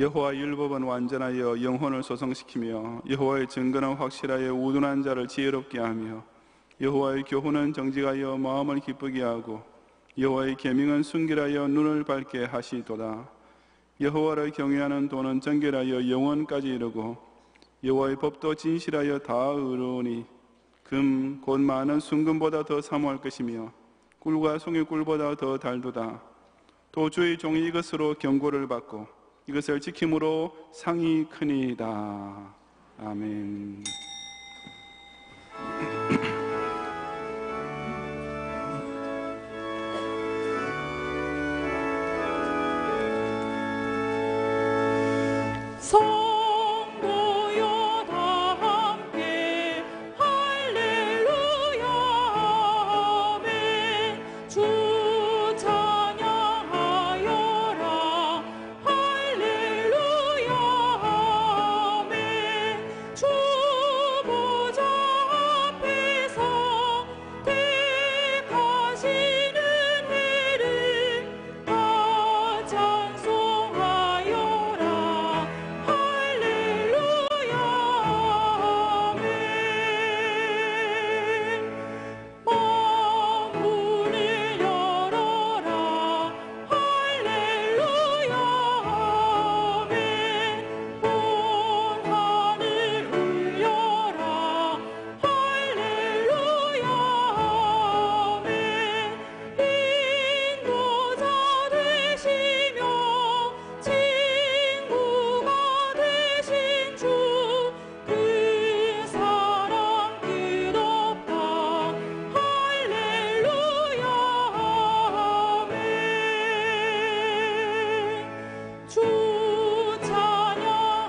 여호와의 율법은 완전하여 영혼을 소성시키며 여호와의 증거는 확실하여 우둔한 자를 지혜롭게 하며 여호와의 교훈은 정직하여 마음을 기쁘게 하고 여호와의 계명은 순결하여 눈을 밝게 하시도다. 여호와를 경외하는 도는 정결하여 영원까지 이르고 여호와의 법도 진실하여 다 의로우니 금 곧 많은 순금보다 더 사모할 것이며 꿀과 송이꿀보다 더 달도다. 또 주의 종이 이것으로 경고를 받고 이것을 지킴으로 상이 크니이다. 아멘. 성도여 다 함께 할렐루야 아멘. 주 찬양하여라 할렐루야 아멘. 주 보좌 앞에서 택하시는 해를 다 찬송하여라 할렐루야 아멘. 만문을 열어라 할렐루야 아멘. 온 하늘 울려라 할렐루야 아멘. 인도자 되시며 친구가 되신 주 그 사랑 끝없다 할렐루야 아멘. 주 찬양하여라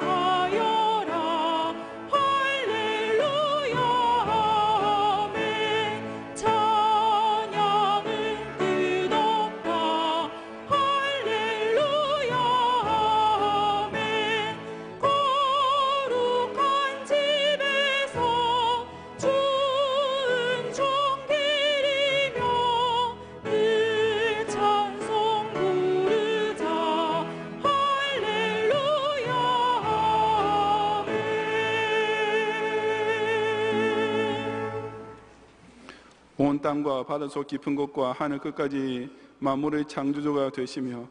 할렐루야 아멘. 찬양은 끝없다 할렐루야 아멘. 거룩한 집에서 주 은총 기리며 늘 찬송 부르자 할렐루야 아멘. 온 땅과 바닷속 깊은 곳과 하늘 끝까지 만물의 창조주가 되시며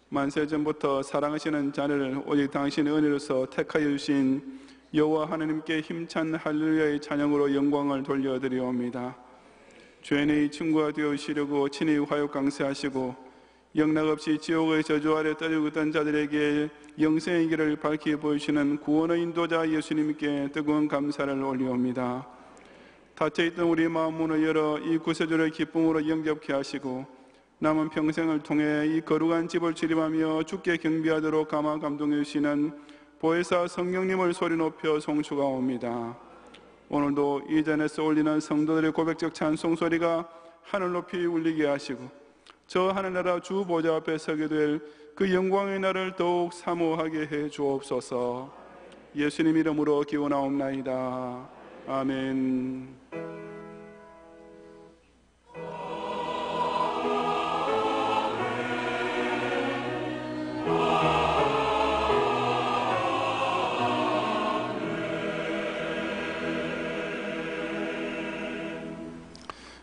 만세전부터 사랑하시는 자를 오직 당신의 은혜로서 택하여 주신 여호와 하나님께 힘찬 할렐루야의 찬양으로 영광을 돌려드리옵니다. 죄인의 친구가 되어주시려고 친히 화욕 강세하시고 영락없이 지옥의 저주 아래 떨리고 있던 자들에게 영생의 길을 밝히 보이시는 구원의 인도자 예수님께 뜨거운 감사를 올리옵니다. 닫혀있던 우리 마음 문을 열어 이 구세주를 기쁨으로 영접케 하시고 남은 평생을 통해 이 거룩한 집을 출입하며 주께 경배하도록 감화 감동해 주시는 보혜사 성령님을 소리 높여 송축하옵니다. 오늘도 이 잔에서 올리는 성도들의 고백적 찬송 소리가 하늘 높이 울리게 하시고 저 하늘나라 주 보좌 앞에 서게 될 그 영광의 날을 더욱 사모하게 해 주옵소서. 예수님 이름으로 기원하옵나이다. 아멘.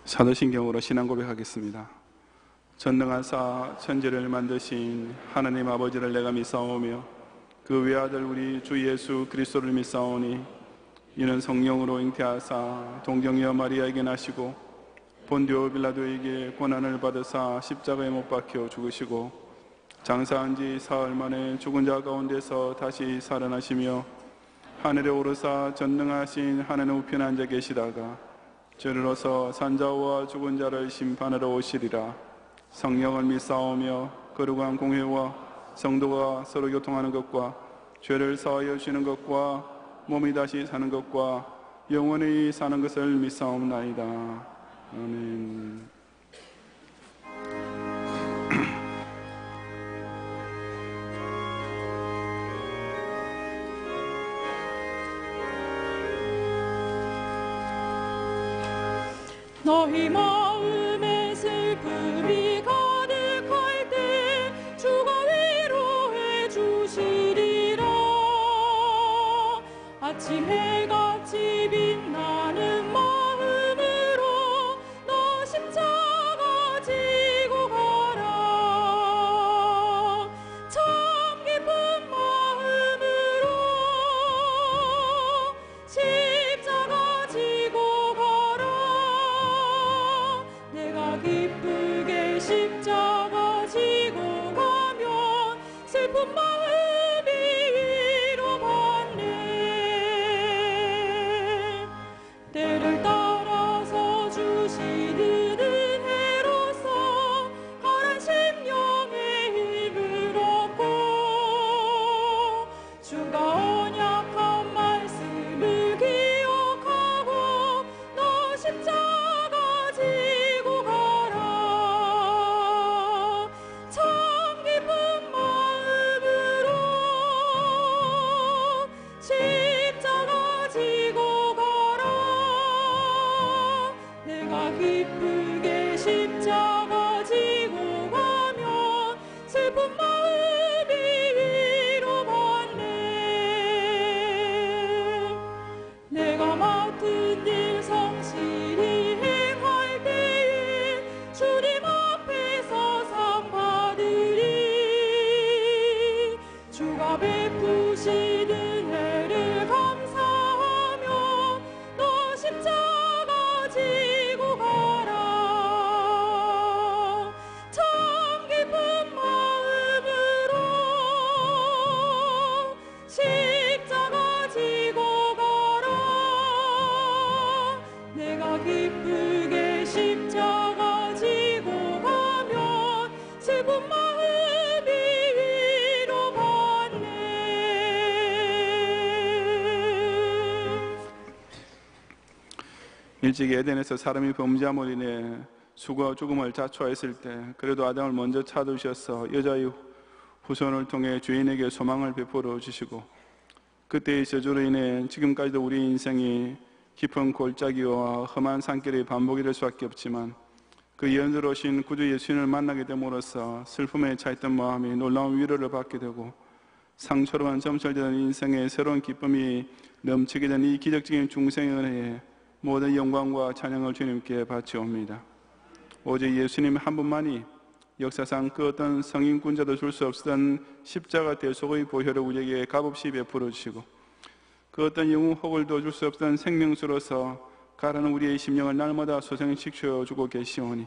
사도신경으로 신앙 고백하겠습니다. 전능하사 천지를 만드신 하나님 아버지를 내가 믿사오며 그 외아들 우리 주 예수 그리스도를 믿사오니 이는 성령으로 잉태하사 동정녀 마리아에게 나시고 본디오 빌라도에게 고난을 받으사 십자가에 못 박혀 죽으시고 장사한 지 사흘 만에 죽은 자 가운데서 다시 살아나시며 하늘에 오르사 전능하신 하나님 우편에 앉아 계시다가 저리로서 산자와 죽은 자를 심판하러 오시리라. 성령을 믿사오며 거룩한 공회와 성도가 서로 교통하는 것과 죄를 사하여 주시는 것과 몸이 다시 사는 것과 영원히 사는 것을 믿사옵나이다. 아멘. 너희 마음에 슬픔이 가득할 때 주가 위로해 주시리. 마치 해같이 빛나는 마음으로 너 십자가 지고 가라. 참 기쁜 마음으로 십자가 지고 가라. 내가 기쁘게 십자가 지고 가면 슬픈 마음이 위로받네. 때를 따라서 주시는 은혜로서 가란 심령의 힘을 얻고 주가 언약한 말씀을 기억하고 너 십자가 지고 가라. 참 기쁜 마음으로 십자가 지고 가라. 내가 기쁘게 십자가 지고 가면 슬픈 마음이 위로받네. 내가 맡은 일 성실히 행할 때에 주님 앞에서 상 받으리. 주가 베푸신 은혜를 감사하며 너 십자가 지고 가라. 참 기쁜 마음으로 십자가 지고 가라. 내가 기쁘게 십자가 지고 가면 슬픈 마음이 위로받네. 일찍 에덴에서 사람이 범죄함으로 인해 수고와 죽음을 자초했을 때 그래도 아담을 먼저 찾으셔서 여자의 후손을 통해 주인에게 소망을 베풀어 주시고 그때의 저주로 인해 지금까지도 우리 인생이 깊은 골짜기와 험한 산길의 반복이 될 수밖에 없지만 그 연주로신 구주 예수님을 만나게 됨으로써 슬픔에 차있던 마음이 놀라운 위로를 받게 되고 상처로만 점철되는 인생의 새로운 기쁨이 넘치게 된 이 기적적인 중생의 은혜에 모든 영광과 찬양을 주님께 바치옵니다. 오직 예수님 한 분만이 역사상 그 어떤 성인군자도 줄 수 없었던 십자가 대속의 보혈을 우리에게 값없이 베풀어 주시고 그 어떤 영웅 혹을도 줄 수 없던 생명수로서 가라는 우리의 심령을 날마다 소생시켜 주고 계시오니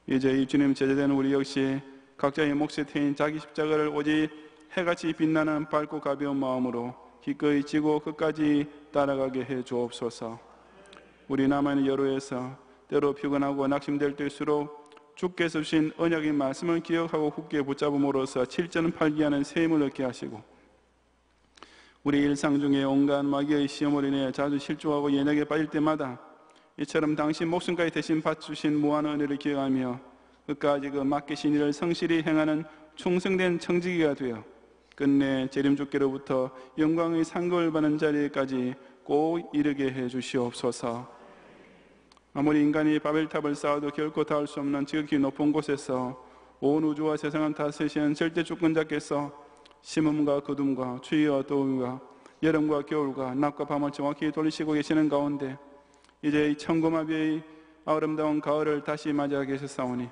이제 이 주님 제자되는 우리 역시 각자의 몫에 태인 자기 십자가를 오직 해같이 빛나는 밝고 가벼운 마음으로 기꺼이 지고 끝까지 따라가게 해 주옵소서. 우리 남아있는 여로에서 때로 피곤하고 낙심될 때일수록 주께서 주신 언약의 말씀을 기억하고 굳게 붙잡음으로써 7전 8기하는 새 힘을 얻게 하시고 우리 일상 중에 온갖 마귀의 시험으로 인해 자주 실족하고 연약에 빠질 때마다 이처럼 당신 목숨까지 대신 바쳐주신 무한 은혜를 기억하며 끝까지 그 맡기신 일을 성실히 행하는 충성된 청지기가 되어 끝내 재림주께로부터 영광의 상급을 받는 자리까지 꼭 이르게 해 주시옵소서. 아무리 인간이 바벨탑을 쌓아도 결코 닿을 수 없는 지극히 높은 곳에서 온 우주와 세상을 다스리시는 절대 주권자께서 심음과 거둠과 추위와 더위와 여름과 겨울과 낮과 밤을 정확히 돌리시고 계시는 가운데 이제 이 천고마비의 아름다운 가을을 다시 맞이하게 하셨사오니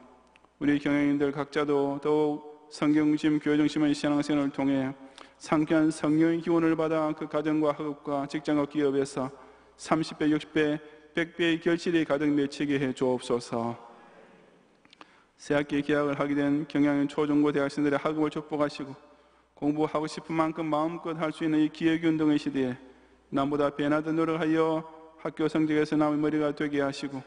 우리 경영인들 각자도 더욱 성경중심, 교회중심의 신앙생활을 통해 상쾌한 성령의 기운을 받아 그 가정과 학업과 직장과 기업에서 30배, 60배, 100배의 결실이 가득 맺히게 해 주옵소서. 새학기 개학을 하게 된 경영인 초중고 대학생들의 학업을 축복하시고 공부하고 싶은 만큼 마음껏 할 수 있는 이 기회운동의 시대에 남보다 배나듯 노력하여 학교 성적에서 남의 머리가 되게 하시고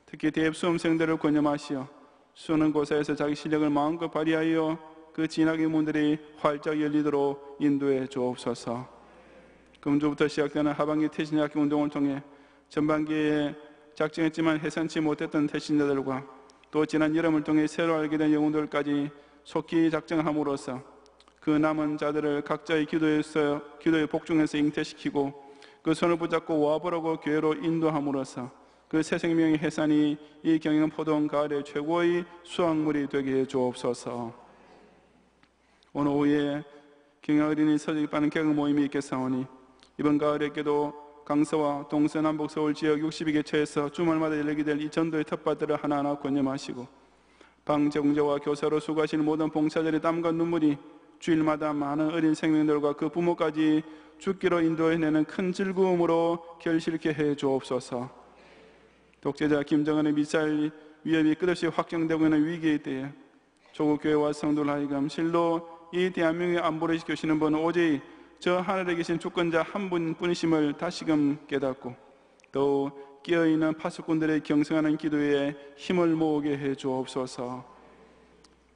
특히 대입 수험생들을 권념하시어 수능고사에서 자기 실력을 마음껏 발휘하여 그 진학의 문들이 활짝 열리도록 인도해 주옵소서. 금주부터 시작되는 하반기 태신학교 운동을 통해 전반기에 작정했지만 해산치 못했던 태신자들과 또 지난 여름을 통해 새로 알게 된 영웅들까지 속히 작정함으로써 그 남은 자들을 각자의 기도의 복중에서 잉태시키고 그 손을 붙잡고 와보라고 교회로 인도함으로써 그 새 생명의 해산이 이 경영 포도원 가을의 최고의 수확물이 되게 해 주옵소서. 오늘 오후에 경영 어린이 서적이 빠는 개그 모임이 있겠사오니 이번 가을에게도 강서와 동서남북 서울 지역 62개처에서 주말마다 열리게 될 이 전도의 텃밭들을 하나하나 권념하시고 방정자와 교사로 수고하시는 모든 봉사자들의 땀과 눈물이 주일마다 많은 어린 생명들과 그 부모까지 죽기로 인도해내는 큰 즐거움으로 결실케 해 주옵소서. 독재자 김정은의 미사일 위협이 끝없이 확정되고 있는 위기의 때에 조국 교회와 성도를 하여금 실로 이 대한민국의 안보를 지켜주시는 분은 오직 저 하늘에 계신 주권자 한 분뿐이심을 다시금 깨닫고 더욱 깨어있는 파수꾼들의 경성하는 기도에 힘을 모으게 해 주옵소서.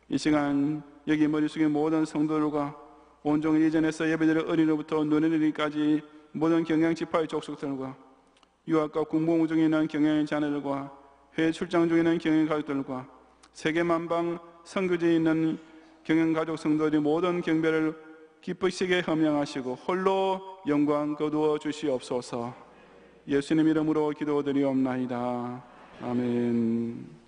이 시간 여기 머리 숙인 모든 성도들과 온종일 이전에서 예배드릴 어린이로부터 노년이까지 모든 경양지파의 족속들과 유학과 군복무 중에 있는 경영의 자녀들과 해외 출장 중에 있는 경영 가족들과 세계 만방 선교지에 있는 경영 가족 성도들이 모든 경배를 기쁘시게 함양하시고 홀로 영광 거두어 주시옵소서. 예수님 이름으로 기도드리옵나이다. 아멘.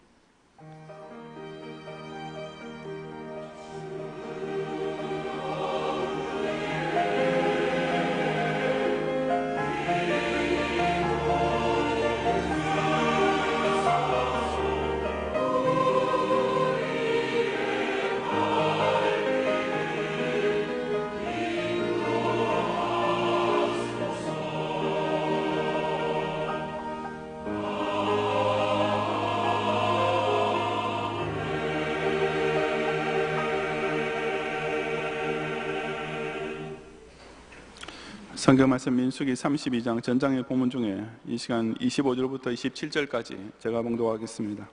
성경 말씀 민수기 32장 전장의 본문 중에 이 시간 25절부터 27절까지 제가 봉독하겠습니다.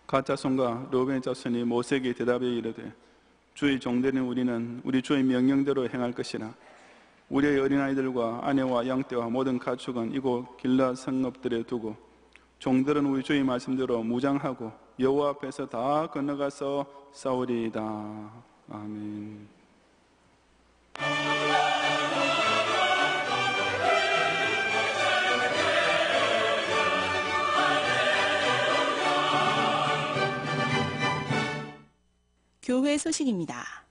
갓 자손과 르우벤의 자손이 모세에게 대답해 이르되 주의 종되는 우리는 우리 주의 명령대로 행할 것이라. 우리의 어린아이들과 아내와 양떼와 모든 가축은 이곳 길앗 성읍들에 두고 종들은 우리 주의 말씀대로 무장하고 여호와 앞에서 다 건너가서 싸우리이다. 아멘. 교회 소식입니다.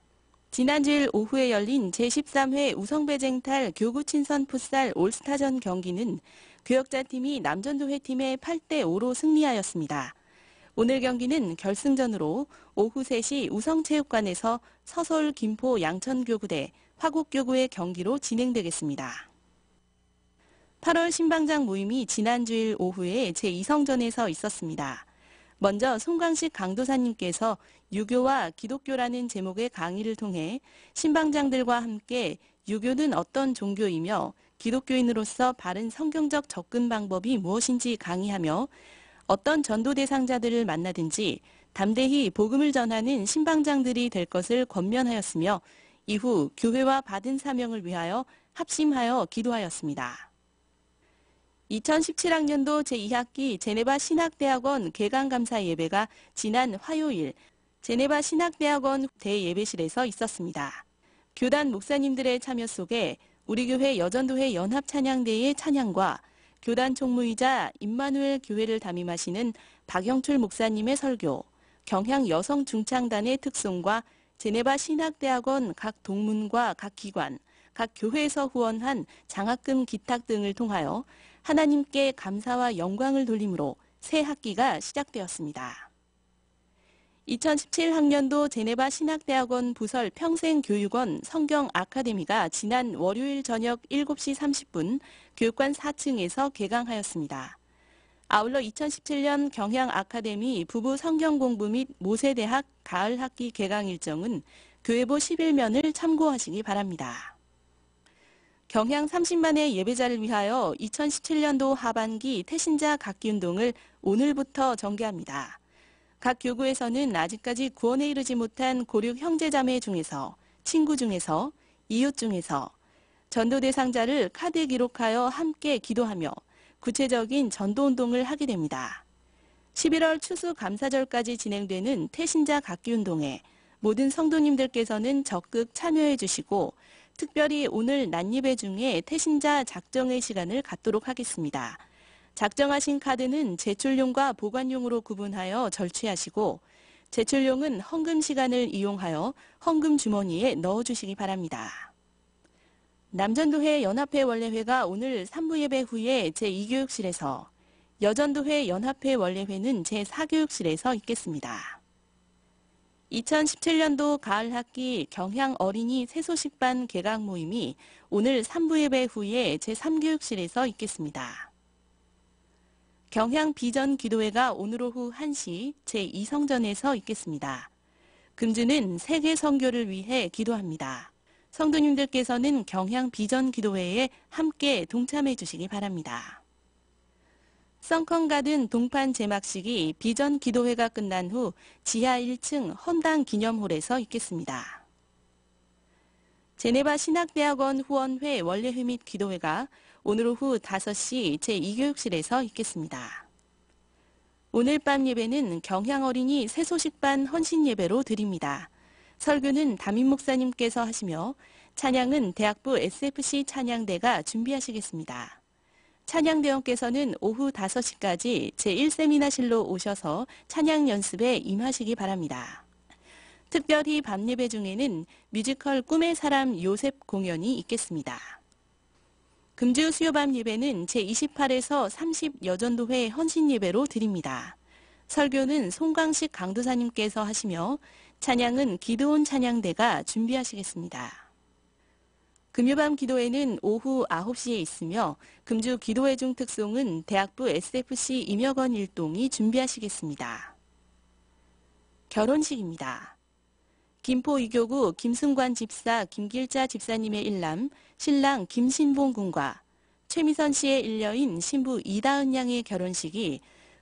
지난주일 오후에 열린 제13회 우성배쟁탈 교구친선 풋살 올스타전 경기는 교역자팀이 남전도회팀의 8대5로 승리하였습니다. 오늘 경기는 결승전으로 오후 3시 우성체육관에서 서솔, 김포, 양천교구대, 화곡교구의 경기로 진행되겠습니다. 8월 신방장 모임이 지난주일 오후에 제2성전에서 있었습니다. 먼저 송광식 강도사님께서 유교와 기독교라는 제목의 강의를 통해 신방장들과 함께 유교는 어떤 종교이며 기독교인으로서 바른 성경적 접근 방법이 무엇인지 강의하며 어떤 전도 대상자들을 만나든지 담대히 복음을 전하는 신방장들이 될 것을 권면하였으며 이후 교회와 받은 사명을 위하여 합심하여 기도하였습니다. 2017학년도 제2학기 제네바 신학대학원 개강감사 예배가 지난 화요일 제네바 신학대학원 대예배실에서 있었습니다. 교단 목사님들의 참여 속에 우리 교회 여전도회 연합찬양대의 찬양과 교단 총무이자 임마누엘 교회를 담임하시는 박영출 목사님의 설교, 경향 여성중창단의 특송과 제네바 신학대학원 각 동문과 각 기관, 각 교회에서 후원한 장학금 기탁 등을 통하여 하나님께 감사와 영광을 돌림으로 새 학기가 시작되었습니다. 2017학년도 제네바 신학대학원 부설 평생교육원 성경 아카데미가 지난 월요일 저녁 7시 30분 교육관 4층에서 개강하였습니다. 아울러 2017년 경향 아카데미 부부 성경 공부 및 모세대학 가을 학기 개강 일정은 교회보 11면을 참고하시기 바랍니다. 경향 30만의 예배자를 위하여 2017년도 하반기 태신자 각기운동을 오늘부터 전개합니다. 각 교구에서는 아직까지 구원에 이르지 못한 고륙 형제자매 중에서, 친구 중에서, 이웃 중에서 전도 대상자를 카드에 기록하여 함께 기도하며 구체적인 전도운동을 하게 됩니다. 11월 추수 감사절까지 진행되는 태신자 각기운동에 모든 성도님들께서는 적극 참여해 주시고 특별히 오늘 난예배 중에 태신자 작정의 시간을 갖도록 하겠습니다. 작정하신 카드는 제출용과 보관용으로 구분하여 절취하시고 제출용은 헌금 시간을 이용하여 헌금 주머니에 넣어주시기 바랍니다. 남전도회 연합회 원례회가 오늘 3부 예배 후에 제2교육실에서, 여전도회 연합회 원례회는 제4교육실에서 있겠습니다. 2017년도 가을 학기 경향 어린이 새소식반 개강 모임이 오늘 3부 예배 후에 제3교육실에서 있겠습니다. 경향 비전 기도회가 오늘 오후 1시 제2성전에서 있겠습니다. 금주는 세계 선교를 위해 기도합니다. 성도님들께서는 경향 비전 기도회에 함께 동참해 주시기 바랍니다. 썬컨가든 동판 제막식이 비전 기도회가 끝난 후 지하 1층 헌당 기념홀에서 있겠습니다. 제네바 신학대학원 후원회 원례회 및 기도회가 오늘 오후 5시 제2교육실에서 있겠습니다. 오늘 밤 예배는 경향어린이 새소식반 헌신예배로 드립니다. 설교는 담임 목사님께서 하시며 찬양은 대학부 SFC 찬양대가 준비하시겠습니다. 찬양대원께서는 오후 5시까지 제1세미나실로 오셔서 찬양 연습에 임하시기 바랍니다. 특별히 밤 예배 중에는 뮤지컬 꿈의 사람 요셉 공연이 있겠습니다. 금주 수요밤 예배는 제28에서 30 여전도회 헌신예배로 드립니다. 설교는 송광식 강도사님께서 하시며 찬양은 기드온 찬양대가 준비하시겠습니다. 금요밤 기도회는 오후 9시에 있으며 금주 기도회 중 특송은 대학부 SFC 임혁원 일동이 준비하시겠습니다. 결혼식입니다. 김포 이교구 김승관 집사 김길자 집사님의 일남 신랑 김신봉 군과 최미선 씨의 일녀인 신부 이다은 양의 결혼식이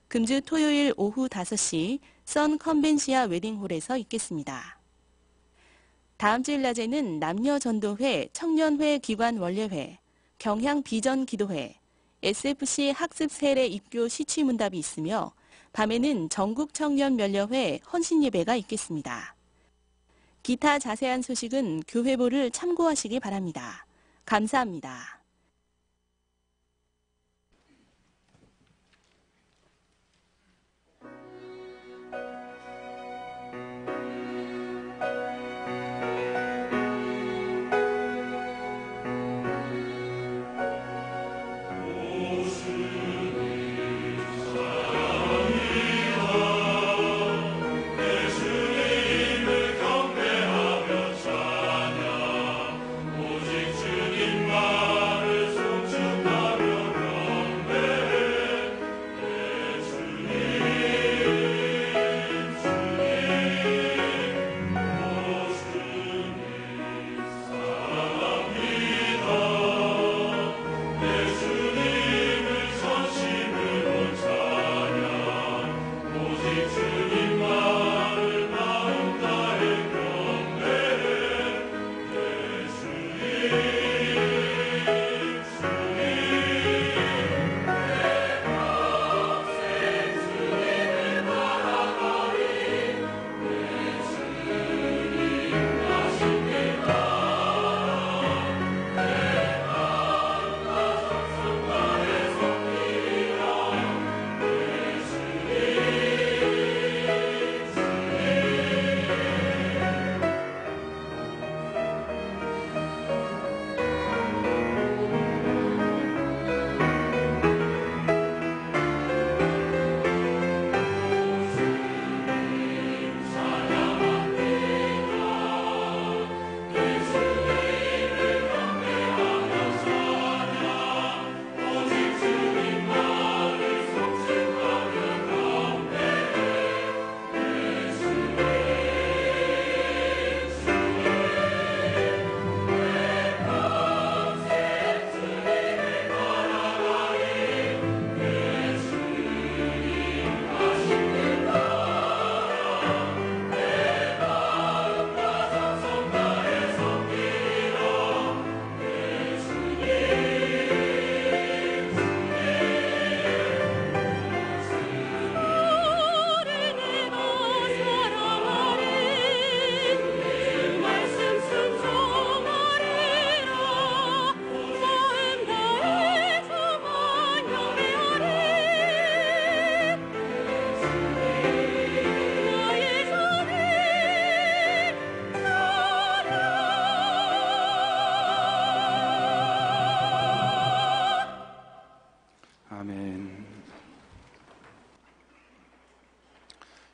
금주 토요일 오후 5시 선 컨벤시아 웨딩홀에서 있겠습니다. 다음 주일 낮에는 남녀전도회, 청년회 기관 원례회, 경향 비전 기도회, SFC 학습 세례 입교 시취문답이 있으며 밤에는 전국 청년 면려회 헌신예배가 있겠습니다. 기타 자세한 소식은 교회보를 참고하시기 바랍니다. 감사합니다. 오직 주님만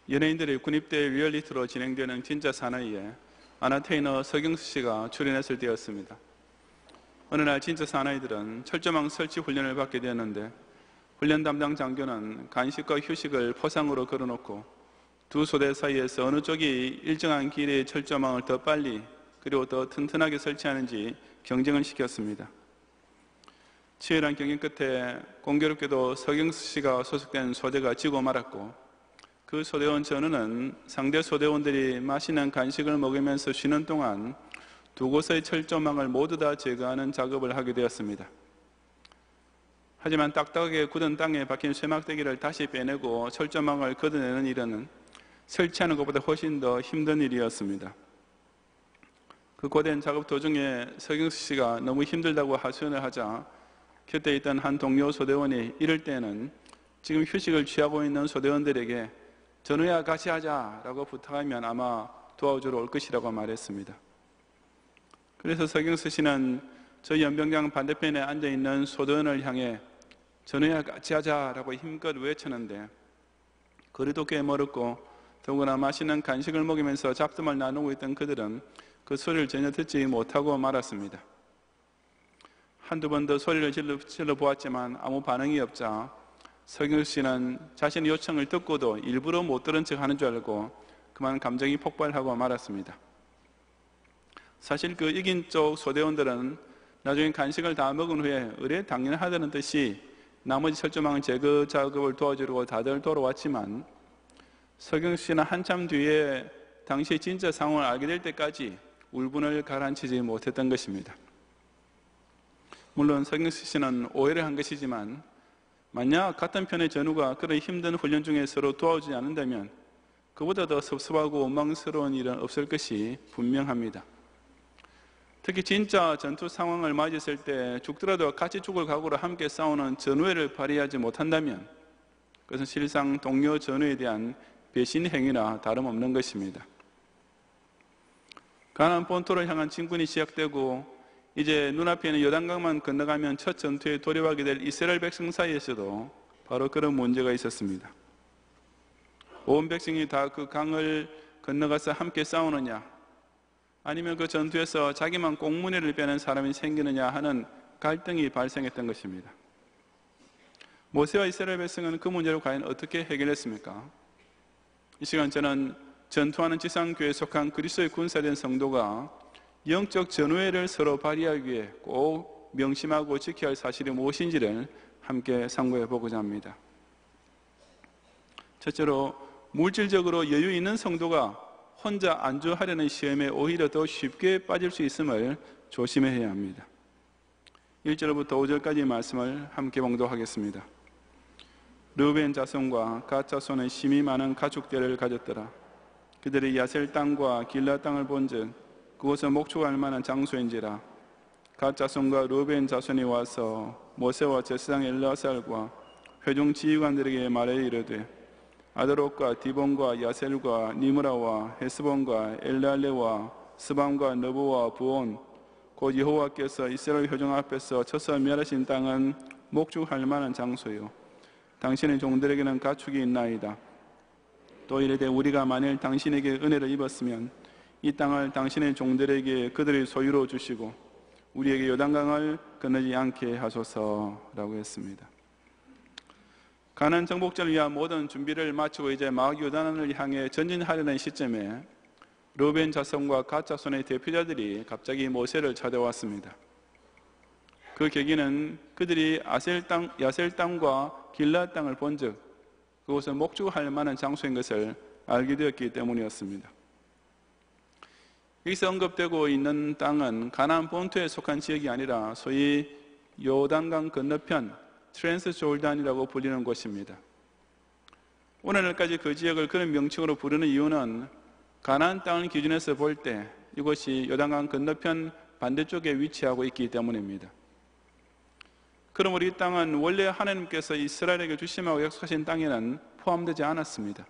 연예인들의 군입대 리얼리티로 진행되는 진짜 사나이에 아나 테이너, 서경수 씨가 출연했을 때였습니다. 어느 날 진짜 사나이들은 철조망 설치 훈련을 받게 되었는데 훈련 담당 장교는 간식과 휴식을 포상으로 걸어놓고 두 소대 사이에서 어느 쪽이 일정한 길이의 철조망을 더 빨리 그리고 더 튼튼하게 설치하는지 경쟁을 시켰습니다. 치열한 경쟁 끝에 공교롭게도 서경수 씨가 소속된 소대가 지고 말았고 그 소대원 전우는 상대 소대원들이 맛있는 간식을 먹으면서 쉬는 동안 두 곳의 철조망을 모두 다 제거하는 작업을 하게 되었습니다. 하지만 딱딱하게 굳은 땅에 박힌 쇠막대기를 다시 빼내고 철조망을 걷어내는 일은 설치하는 것보다 훨씬 더 힘든 일이었습니다. 그 고된 작업 도중에 서경수 씨가 너무 힘들다고 하소연을 하자 곁에 있던 한 동료 소대원이 이럴 때는 지금 휴식을 취하고 있는 소대원들에게 전우야 같이 하자라고 부탁하면 아마 도와주러 올 것이라고 말했습니다. 그래서 서경수 씨는 저희 연병장 반대편에 앉아있는 소대원을 향해 전우야 같이 하자라고 힘껏 외쳤는데 거리도 꽤 멀었고 더구나 맛있는 간식을 먹으면서 작품을 나누고 있던 그들은 그 소리를 전혀 듣지 못하고 말았습니다. 한두 번 더 소리를 질러 보았지만 아무 반응이 없자 서경수 씨는 자신의 요청을 듣고도 일부러 못 들은 척 하는 줄 알고 그만 감정이 폭발하고 말았습니다. 사실 그 이긴 쪽 소대원들은 나중에 간식을 다 먹은 후에 의뢰 당연하다는 듯이 나머지 철조망 제거 작업을 도와주려고 다들 돌아왔지만 서경수 씨는 한참 뒤에 당시 진짜 상황을 알게 될 때까지 울분을 가라앉히지 못했던 것입니다. 물론 서경수 씨는 오해를 한 것이지만 만약 같은 편의 전우가 그런 힘든 훈련 중에 서로 도와주지 않는다면 그보다 더 섭섭하고 원망스러운 일은 없을 것이 분명합니다. 특히 진짜 전투 상황을 맞이했을 때 죽더라도 같이 죽을 각오로 함께 싸우는 전우애를 발휘하지 못한다면 그것은 실상 동료 전우에 대한 배신 행위나 다름없는 것입니다. 가나안 본토를 향한 진군이 시작되고 이제 눈앞에 있는 요단강만 건너가면 첫 전투에 돌입하게 될 이스라엘 백성 사이에서도 바로 그런 문제가 있었습니다. 온 백성이 다 그 강을 건너가서 함께 싸우느냐 아니면 그 전투에서 자기만 꽁무니를 빼는 사람이 생기느냐 하는 갈등이 발생했던 것입니다. 모세와 이스라엘 백성은 그 문제를 과연 어떻게 해결했습니까? 이 시간 저는 전투하는 지상교회에 속한 그리스도의 군사된 성도가 영적 전우애를 서로 발휘하기 위해 꼭 명심하고 지켜야 할 사실이 무엇인지를 함께 상고해 보고자 합니다. 첫째로 물질적으로 여유 있는 성도가 혼자 안주하려는 시험에 오히려 더 쉽게 빠질 수 있음을 조심해야 합니다. 1절부터 5절까지 말씀을 함께 봉독하겠습니다. 르우벤 자손과 갓 자손은 심히 많은 가축들을 가졌더라. 그들이 야셀 땅과 길라 땅을 본즉 그곳은 목축할 만한 장소인지라. 갓 자손과 르우벤 자손이 와서 모세와 제사장 엘르아살과 회중 지휘관들에게 말해 이르되 아드롯과 디본과 야셀과 니므라와 헤스본과 엘레알레와 스밤과 너보와 부온 곧 여호와께서 이스라엘 회중 앞에서 쳐서 멸하신 땅은 목축할 만한 장소요 당신의 종들에게는 가축이 있나이다. 또 이르되 우리가 만일 당신에게 은혜를 입었으면 이 땅을 당신의 종들에게 그들의 소유로 주시고 우리에게 요단강을 건너지 않게 하소서라고 했습니다. 가나안 정복전을 위한 모든 준비를 마치고 이제 막 요단을 향해 전진하려는 시점에 르우벤 자손과 갓 자손의 대표자들이 갑자기 모세를 찾아왔습니다. 그 계기는 그들이 야셀 땅과 길라 땅을 본즉 그곳은 목축할 만한 장소인 것을 알게 되었기 때문이었습니다. 여기서 언급되고 있는 땅은 가나안 본토에 속한 지역이 아니라 소위 요단강 건너편 트랜스 조르단이라고 불리는 곳입니다. 오늘날까지 그 지역을 그런 명칭으로 부르는 이유는 가나안 땅을 기준해서 볼 때 이곳이 요단강 건너편 반대쪽에 위치하고 있기 때문입니다. 그러므로 이 땅은 원래 하나님께서 이스라엘에게 주심하고 약속하신 땅에는 포함되지 않았습니다.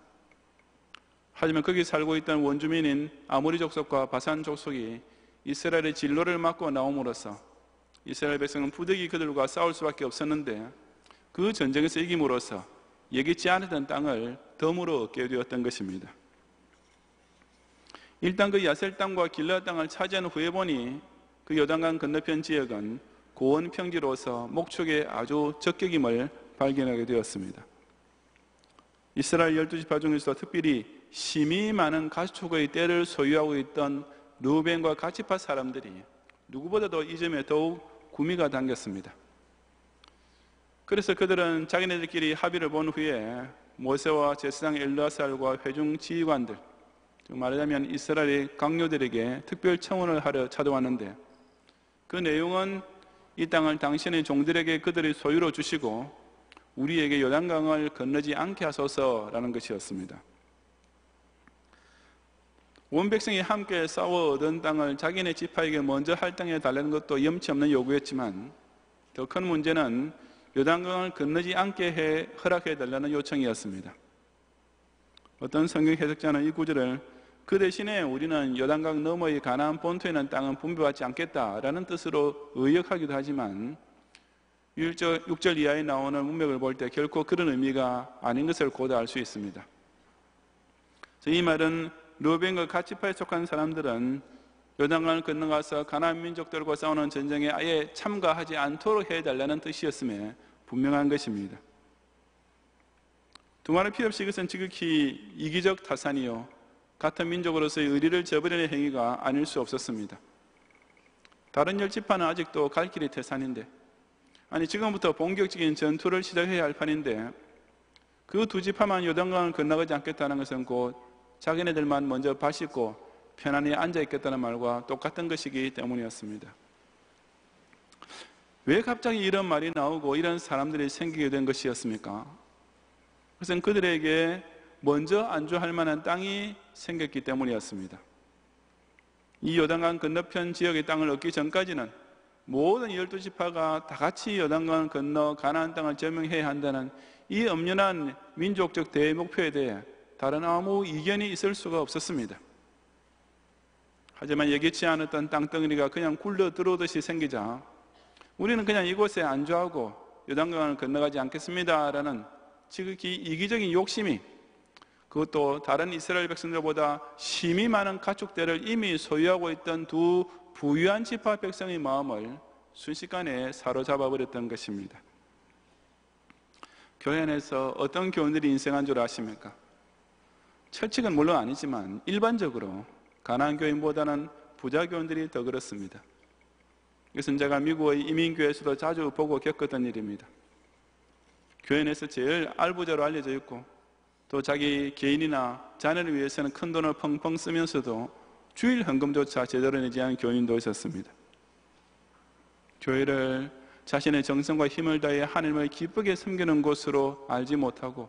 하지만 거기 살고 있던 원주민인 아모리 족속과 바산 족속이 이스라엘의 진로를 막고 나옴으로써 이스라엘 백성은 부득이 그들과 싸울 수밖에 없었는데 그 전쟁에서 이김으로써 예기치 않았던 땅을 덤으로 얻게 되었던 것입니다. 일단 그 야셀 땅과 길라 땅을 차지한 후에 보니 그 요단강 건너편 지역은 고원 평지로서 목축에 아주 적격임을 발견하게 되었습니다. 이스라엘 12지파 중에서 특별히 심히 많은 가축의 떼를 소유하고 있던 르우벤과 갓지파 사람들이 누구보다도 이 점에 더욱 구미가 당겼습니다. 그래서 그들은 자기네들끼리 합의를 본 후에 모세와 제사장 엘르아살과 회중 지휘관들, 말하자면 이스라엘의 강요들에게 특별 청원을 하러 찾아왔는데, 그 내용은 이 땅을 당신의 종들에게 그들의 소유로 주시고 우리에게 요단강을 건너지 않게 하소서라는 것이었습니다. 온 백성이 함께 싸워 얻은 땅을 자기네 지파에게 먼저 할당해 달라는 것도 염치 없는 요구였지만, 더 큰 문제는 요단강을 건너지 않게 해 허락해 달라는 요청이었습니다. 어떤 성경 해석자는 이 구절을 그 대신에 우리는 요단강 너머의 가나안 본토에 있는 땅은 분배받지 않겠다라는 뜻으로 의역하기도 하지만 6절 이하에 나오는 문맥을 볼 때 결코 그런 의미가 아닌 것을 고도 알 수 있습니다. 이 말은 르우벤과 갓지파에 속한 사람들은 요단강을 건너가서 가나안 민족들과 싸우는 전쟁에 아예 참가하지 않도록 해달라는 뜻이었음에 분명한 것입니다. 두말할 필요 없이 이것은 지극히 이기적 타산이요, 같은 민족으로서의 의리를 저버리는 행위가 아닐 수 없었습니다. 다른 10지파는 아직도 갈 길이 태산인데, 아니 지금부터 본격적인 전투를 시작해야 할 판인데 그 두 지파만 요단강을 건너가지 않겠다는 것은 곧 자기네들만 먼저 발 씻고 편안히 앉아있겠다는 말과 똑같은 것이기 때문이었습니다. 왜 갑자기 이런 말이 나오고 이런 사람들이 생기게 된 것이었습니까? 그것은 그들에게 먼저 안주할 만한 땅이 생겼기 때문이었습니다. 이 요단강 건너편 지역의 땅을 얻기 전까지는 모든 12지파가 다 같이 요단강을 건너 가나안 땅을 점령해야 한다는 이 엄연한 민족적 대목표에 대해 다른 아무 이견이 있을 수가 없었습니다. 하지만 예기치 않았던 땅덩어리가 그냥 굴러 들어오듯이 생기자 우리는 그냥 이곳에 안주하고 요단강을 건너가지 않겠습니다라는 지극히 이기적인 욕심이, 그것도 다른 이스라엘 백성들보다 심히 많은 가축대를 이미 소유하고 있던 두 부유한 지파 백성의 마음을 순식간에 사로잡아 버렸던 것입니다. 교회 안에서 어떤 교원들이 인생한 줄 아십니까? 철칙은 물론 아니지만 일반적으로 가난한 교인보다는 부자 교인들이 더 그렇습니다. 이것은 제가 미국의 이민교회에서도 자주 보고 겪었던 일입니다. 교회 내에서 제일 알부자로 알려져 있고 또 자기 개인이나 자녀를 위해서는 큰 돈을 펑펑 쓰면서도 주일 헌금조차 제대로 내지 않은 교인도 있었습니다. 교회를 자신의 정성과 힘을 다해 하나님을 기쁘게 섬기는 곳으로 알지 못하고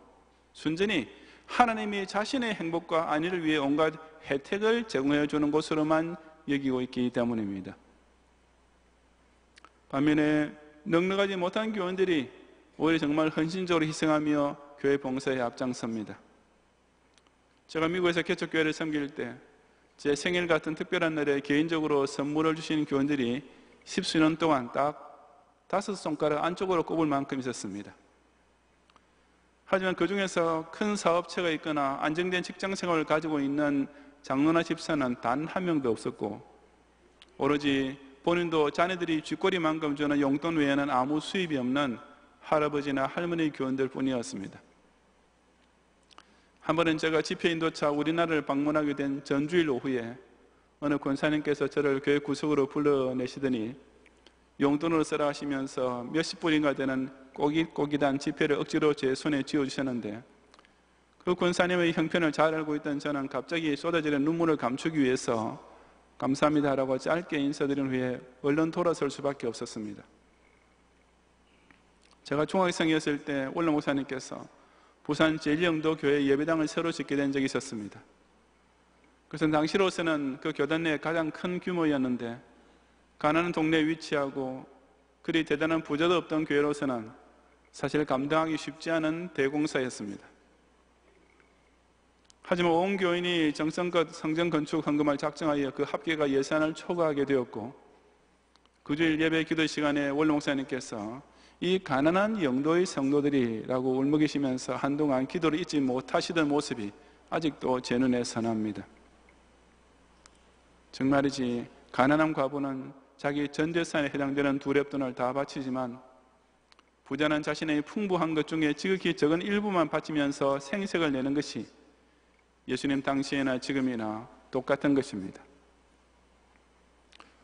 순전히 하나님이 자신의 행복과 안위를 위해 온갖 혜택을 제공해 주는 곳으로만 여기고 있기 때문입니다. 반면에 넉넉하지 못한 교원들이 오히려 정말 헌신적으로 희생하며 교회 봉사에 앞장섭니다. 제가 미국에서 개척교회를 섬길 때 제 생일 같은 특별한 날에 개인적으로 선물을 주신 교원들이 10수년 동안 딱 5손가락 안쪽으로 꼽을 만큼 있었습니다. 하지만 그 중에서 큰 사업체가 있거나 안정된 직장 생활을 가지고 있는 장로나 집사는 단 한 명도 없었고 오로지 본인도 자녀들이 쥐꼬리만큼 주는 용돈 외에는 아무 수입이 없는 할아버지나 할머니 교원들 뿐이었습니다. 한 번은 제가 집회 인도차 우리나라를 방문하게 된 전주일 오후에 어느 권사님께서 저를 교회 구석으로 불러내시더니 용돈으로 쓰라 하시면서 몇십 불인가 되는 꼬깃꼬깃한 지폐를 억지로 제 손에 쥐어주셨는데 그 권사님의 형편을 잘 알고 있던 저는 갑자기 쏟아지는 눈물을 감추기 위해서 감사합니다라고 짧게 인사드린 후에 얼른 돌아설 수밖에 없었습니다. 제가 중학생이었을 때 원로 목사님께서 부산 제1영도 교회 예배당을 새로 짓게 된 적이 있었습니다. 그것은 당시로서는 그 교단 내 가장 큰 규모였는데 가난한 동네에 위치하고 그리 대단한 부자도 없던 교회로서는 사실 감당하기 쉽지 않은 대공사였습니다. 하지만 온 교인이 정성껏 성전 건축 헌금을 작정하여 그 합계가 예산을 초과하게 되었고 그 주일 예배 기도 시간에 원로 목사님께서 이 가난한 영도의 성도들이라고 울먹이시면서 한동안 기도를 잊지 못하시던 모습이 아직도 제 눈에 선합니다. 정말이지 가난한 과부는 자기 전 재산에 해당되는 2렙돈을 다 바치지만 부자는 자신의 풍부한 것 중에 지극히 적은 일부만 바치면서 생색을 내는 것이 예수님 당시에나 지금이나 똑같은 것입니다.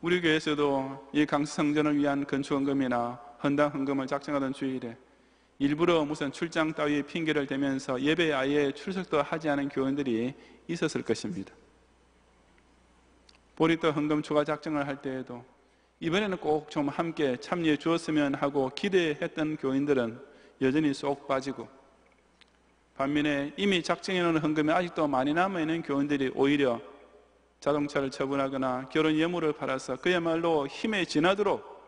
우리 교회에서도 이 강수성전을 위한 건축헌금이나 헌당 헌금을 작성하던 주일에 일부러 무슨 출장 따위의 핑계를 대면서 예배에 아예 출석도 하지 않은 교인들이 있었을 것입니다. 보리떡 헌금 추가 작정을 할 때에도 이번에는 꼭 좀 함께 참여해 주었으면 하고 기대했던 교인들은 여전히 쏙 빠지고, 반면에 이미 작정해 놓은 헌금이 아직도 많이 남아있는 교인들이 오히려 자동차를 처분하거나 결혼 예물을 팔아서 그야말로 힘에 지나도록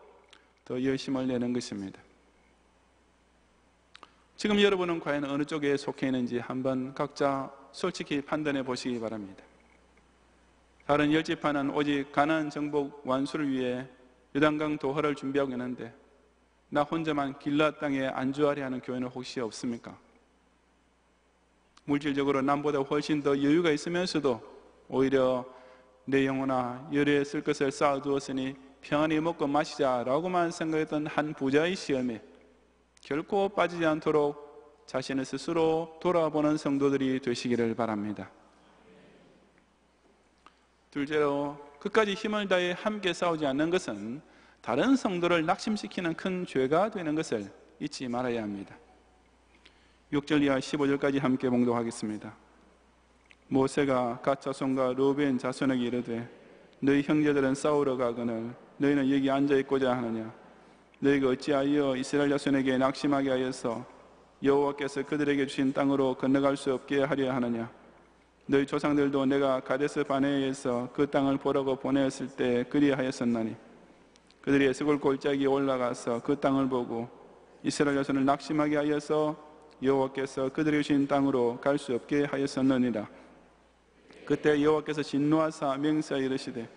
더 열심을 내는 것입니다. 지금 여러분은 과연 어느 쪽에 속해 있는지 한번 각자 솔직히 판단해 보시기 바랍니다. 다른 10지파는 오직 가나안 정복 완수를 위해 요단강 도하를 준비하고 있는데 나 혼자만 길앗 땅에 안주하려 하는 교회는 혹시 없습니까? 물질적으로 남보다 훨씬 더 여유가 있으면서도 오히려 내 영혼아 열에 쓸 것을 쌓아두었으니 평안히 먹고 마시자라고만 생각했던 한 부자의 시험에 결코 빠지지 않도록 자신을 스스로 돌아보는 성도들이 되시기를 바랍니다. 둘째로, 끝까지 힘을 다해 함께 싸우지 않는 것은 다른 성도를 낙심시키는 큰 죄가 되는 것을 잊지 말아야 합니다. 6절 이하 15절까지 함께 봉독하겠습니다. 모세가 갓 자손과 루벤 자손에게 이르되 너희 형제들은 싸우러 가거늘 너희는 여기 앉아있고자 하느냐? 너희가 어찌하여 이스라엘 자손에게 낙심하게 하여서 여호와께서 그들에게 주신 땅으로 건너갈 수 없게 하려 하느냐? 너희 조상들도 내가 가데스 바네아에서 그 땅을 보라고 보내었을 때 그리하였었나니 그들이 에스골 골짜기에 올라가서 그 땅을 보고 이스라엘 자손을 낙심하게 하여서 여호와께서 그들에게 주신 땅으로 갈 수 없게 하였었느니라. 그때 여호와께서 진노하사 맹세하여 이르시되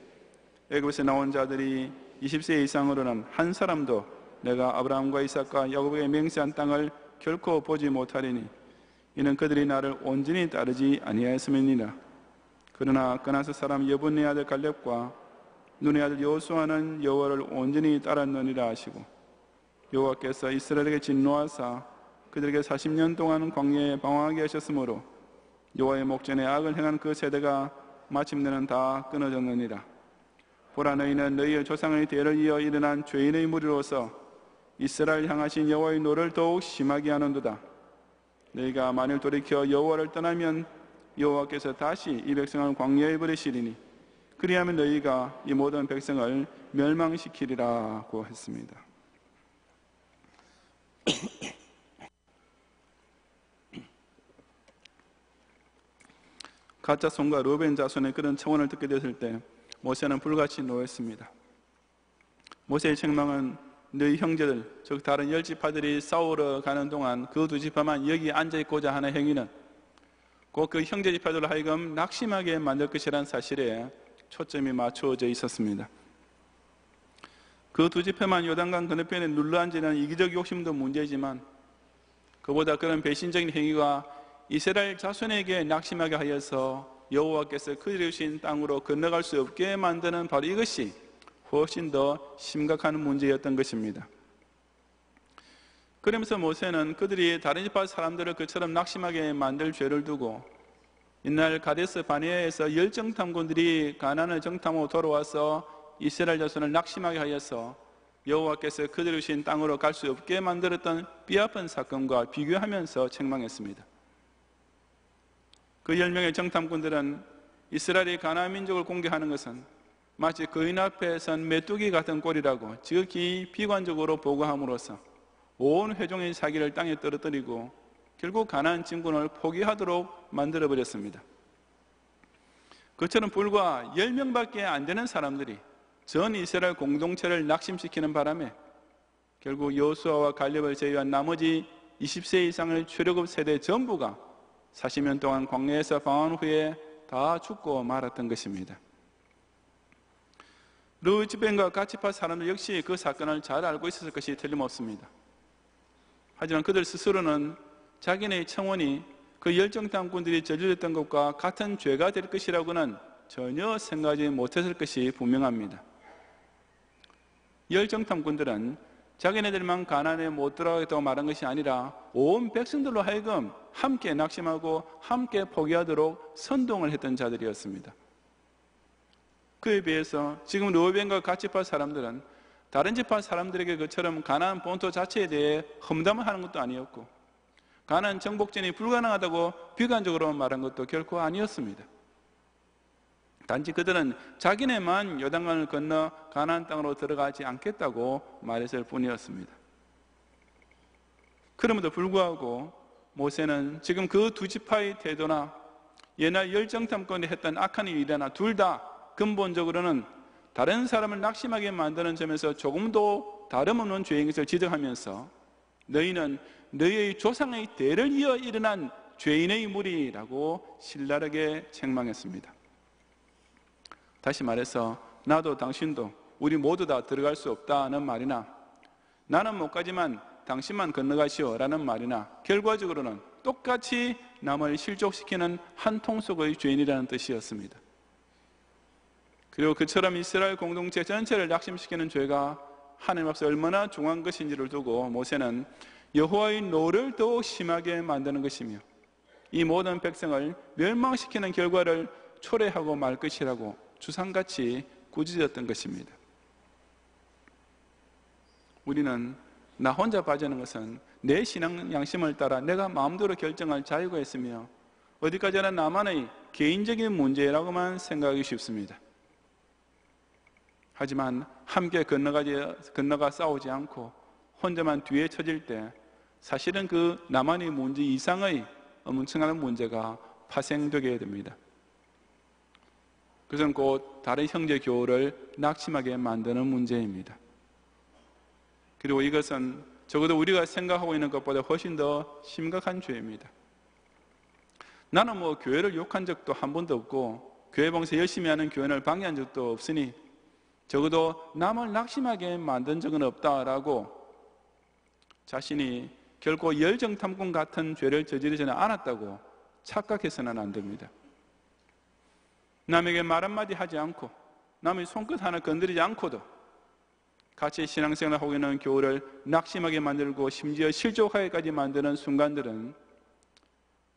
애굽에서 나온 자들이 20세 이상으로는 한 사람도 내가 아브라함과 이삭과 야곱에게 맹세한 땅을 결코 보지 못하리니 이는 그들이 나를 온전히 따르지 아니하였음이니라. 그러나 그나스 사람 여분네 아들 갈렙과 눈의 아들 여호수아는 여호와를 온전히 따랐느니라 하시고 여호와께서 이스라엘에게 진노하사 그들에게 40년 동안 광야에 방황하게 하셨으므로 여호와의 목전에 악을 행한 그 세대가 마침내는 다 끊어졌느니라. 보라, 너희는 너희의 조상의 대를 이어 일어난 죄인의 무리로서 이스라엘 향하신 여호와의 노를 더욱 심하게 하는도다. 너희가 만일 돌이켜 여호와를 떠나면 여호와께서 다시 이 백성을 광야에 버리시리니 그리하면 너희가 이 모든 백성을 멸망시키리라고 했습니다. 갓 자손과 루벤 자손의 그런 청원을 듣게 됐을 때 모세는 불같이 노했습니다. 모세의 책망은 너희 형제들, 즉 다른 10지파들이 싸우러 가는 동안 그 2지파만 여기 앉아있고자 하는 행위는 꼭 그 형제 지파들로 하여금 낙심하게 만들 것이라는 사실에 초점이 맞추어져 있었습니다. 그 2지파만 요단강 건너편에 눌러앉으려는 이기적 욕심도 문제지만 그보다 그런 배신적인 행위가 이스라엘 자손에게 낙심하게 하여서 여호와께서 그들이 주신 땅으로 건너갈 수 없게 만드는 바로 이것이 훨씬 더 심각한 문제였던 것입니다. 그러면서 모세는 그들이 다른 지파 사람들을 그처럼 낙심하게 만들 죄를 두고 이날 가데스 바네아에서 열정탐꾼들이 가나안을 정탐하고 돌아와서 이스라엘 자손을 낙심하게 하여서 여호와께서 그들이 주신 땅으로 갈 수 없게 만들었던 뼈아픈 사건과 비교하면서 책망했습니다. 그 10명의 정탐꾼들은 이스라엘이 가나안 민족을 공격하는 것은 마치 거인 앞에 선 메뚜기 같은 꼴이라고 지극히 비관적으로 보고함으로써 온 회종의 사기를 땅에 떨어뜨리고 결국 가나안 진군을 포기하도록 만들어버렸습니다. 그처럼 불과 10명밖에 안 되는 사람들이 전 이스라엘 공동체를 낙심시키는 바람에 결국 여호수아와 갈렙을 제외한 나머지 20세 이상의 출애굽 세대 전부가 40년 동안 광야에서 방황 후에 다 죽고 말았던 것입니다. 르우즈벤과 갓지파 사람들 역시 그 사건을 잘 알고 있었을 것이 틀림없습니다. 하지만 그들 스스로는 자기네의 청원이 그 열정탐꾼들이 저질렀던 것과 같은 죄가 될 것이라고는 전혀 생각하지 못했을 것이 분명합니다. 열정탐꾼들은 자기네들만 가난에 못 들어가겠다고 말한 것이 아니라 온 백성들로 하여금 함께 낙심하고 함께 포기하도록 선동을 했던 자들이었습니다. 그에 비해서 지금 르우벤과 갓지파 사람들은 다른 지파 사람들에게 그처럼 가나안 본토 자체에 대해 험담을 하는 것도 아니었고, 가나안 정복전이 불가능하다고 비관적으로 말한 것도 결코 아니었습니다. 단지 그들은 자기네만 요단강을 건너 가나안 땅으로 들어가지 않겠다고 말했을 뿐이었습니다. 그럼에도 불구하고 모세는 지금 그 두 지파의 태도나 옛날 열정탐꾼이 했던 악한 일이나 둘 다 근본적으로는 다른 사람을 낙심하게 만드는 점에서 조금도 다름없는 죄인 것을 지적하면서 너희는 너희의 조상의 대를 이어 일어난 죄인의 무리라고 신랄하게 책망했습니다. 다시 말해서 나도 당신도 우리 모두 다 들어갈 수 없다는 말이나 나는 못 가지만 당신만 건너가시오 라는 말이나 결과적으로는 똑같이 남을 실족시키는 한 통속의 죄인이라는 뜻이었습니다. 그리고 그처럼 이스라엘 공동체 전체를 낙심시키는 죄가 하나님 앞에서 얼마나 중요한 것인지를 두고 모세는 여호와의 노를 더욱 심하게 만드는 것이며 이 모든 백성을 멸망시키는 결과를 초래하고 말 것이라고 주상같이 꾸짖었던 것입니다. 우리는 나 혼자 빠지는 것은 내 신앙 양심을 따라 내가 마음대로 결정할 자유가 있으며 어디까지나 나만의 개인적인 문제라고만 생각하기 쉽습니다. 하지만 함께 건너가 싸우지 않고 혼자만 뒤에 처질 때 사실은 그 나만의 문제 이상의 엄청난 문제가 파생되게 됩니다. 그것은 곧 다른 형제 교우를 낙심하게 만드는 문제입니다. 그리고 이것은 적어도 우리가 생각하고 있는 것보다 훨씬 더 심각한 죄입니다. 나는 교회를 욕한 적도 한 번도 없고 교회 봉사 열심히 하는 교인을 방해한 적도 없으니 적어도 남을 낙심하게 만든 적은 없다라고 자신이 결코 열정탐꾼 같은 죄를 저지르지는 않았다고 착각해서는 안 됩니다. 남에게 말 한마디 하지 않고 남의 손끝 하나 건드리지 않고도 같이 신앙생활을 하고 있는 교우를 낙심하게 만들고 심지어 실족하게까지 만드는 순간들은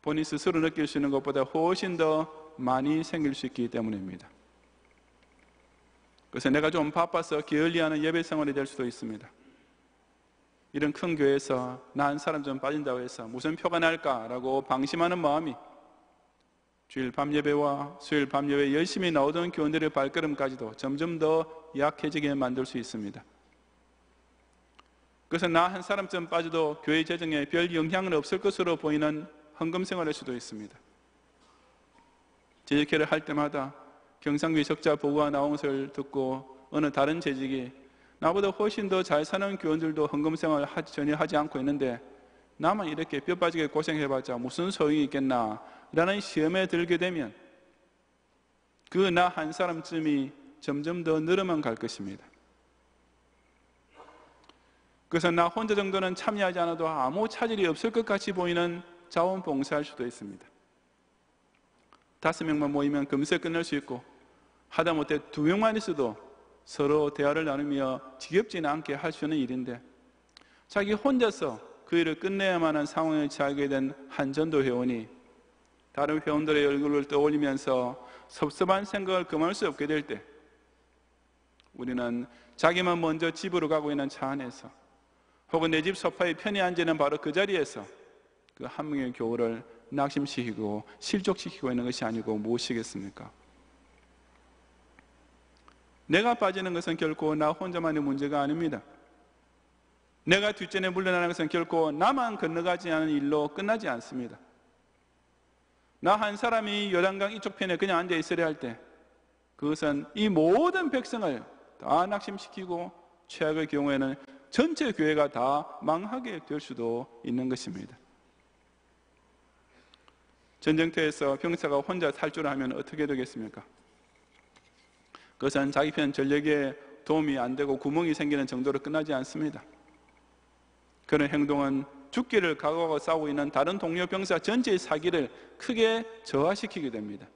본인 스스로 느낄 수 있는 것보다 훨씬 더 많이 생길 수 있기 때문입니다. 그래서 내가 좀 바빠서 게을리하는 예배 생활이 될 수도 있습니다. 이런 큰 교회에서 나 한 사람 좀 빠진다고 해서 무슨 표가 날까라고 방심하는 마음이 주일 밤예배와 수요일 밤예배에 열심히 나오던 교원들의 발걸음까지도 점점 더 약해지게 만들 수 있습니다. 그래서 나 한 사람쯤 빠져도 교회 재정에 별 영향은 없을 것으로 보이는 헌금 생활일 수도 있습니다. 재직회를 할 때마다 경상교회 적자 보고가 나온 것을 듣고 어느 다른 재직이 나보다 훨씬 더 잘 사는 교원들도 헌금 생활을 전혀 하지 않고 있는데 나만 이렇게 뼈 빠지게 고생해봤자 무슨 소용이 있겠나 라는 시험에 들게 되면 그 나 한 사람쯤이 점점 더 늘어만 갈 것입니다. 그래서 나 혼자 정도는 참여하지 않아도 아무 차질이 없을 것 같이 보이는 자원봉사할 수도 있습니다. 5명만 모이면 금세 끝낼 수 있고 하다못해 2명만 있어도 서로 대화를 나누며 지겹지는 않게 할 수 있는 일인데 자기 혼자서 그 일을 끝내야만 하는 상황에 처하게 된 한 전도 회원이 다른 회원들의 얼굴을 떠올리면서 섭섭한 생각을 금할 수 없게 될 때 우리는 자기만 먼저 집으로 가고 있는 차 안에서 혹은 내 집 소파에 편히 앉는 바로 그 자리에서 그 한 명의 교우를 낙심시키고 실족시키고 있는 것이 아니고 무엇이겠습니까? 내가 빠지는 것은 결코 나 혼자만의 문제가 아닙니다. 내가 뒷전에 물러나는 것은 결코 나만 건너가지 않은 일로 끝나지 않습니다. 나 한 사람이 요단강 이쪽 편에 그냥 앉아 있으려 할 때 그것은 이 모든 백성을 다 낙심시키고 최악의 경우에는 전체 교회가 다 망하게 될 수도 있는 것입니다. 전쟁터에서 병사가 혼자 탈주를 하면 어떻게 되겠습니까? 그것은 자기 편 전력에 도움이 안 되고 구멍이 생기는 정도로 끝나지 않습니다. 그런 행동은 죽기를 각오하고 싸우고 있는 다른 동료 병사 전체의 사기를 크게 저하시키게 됩니다.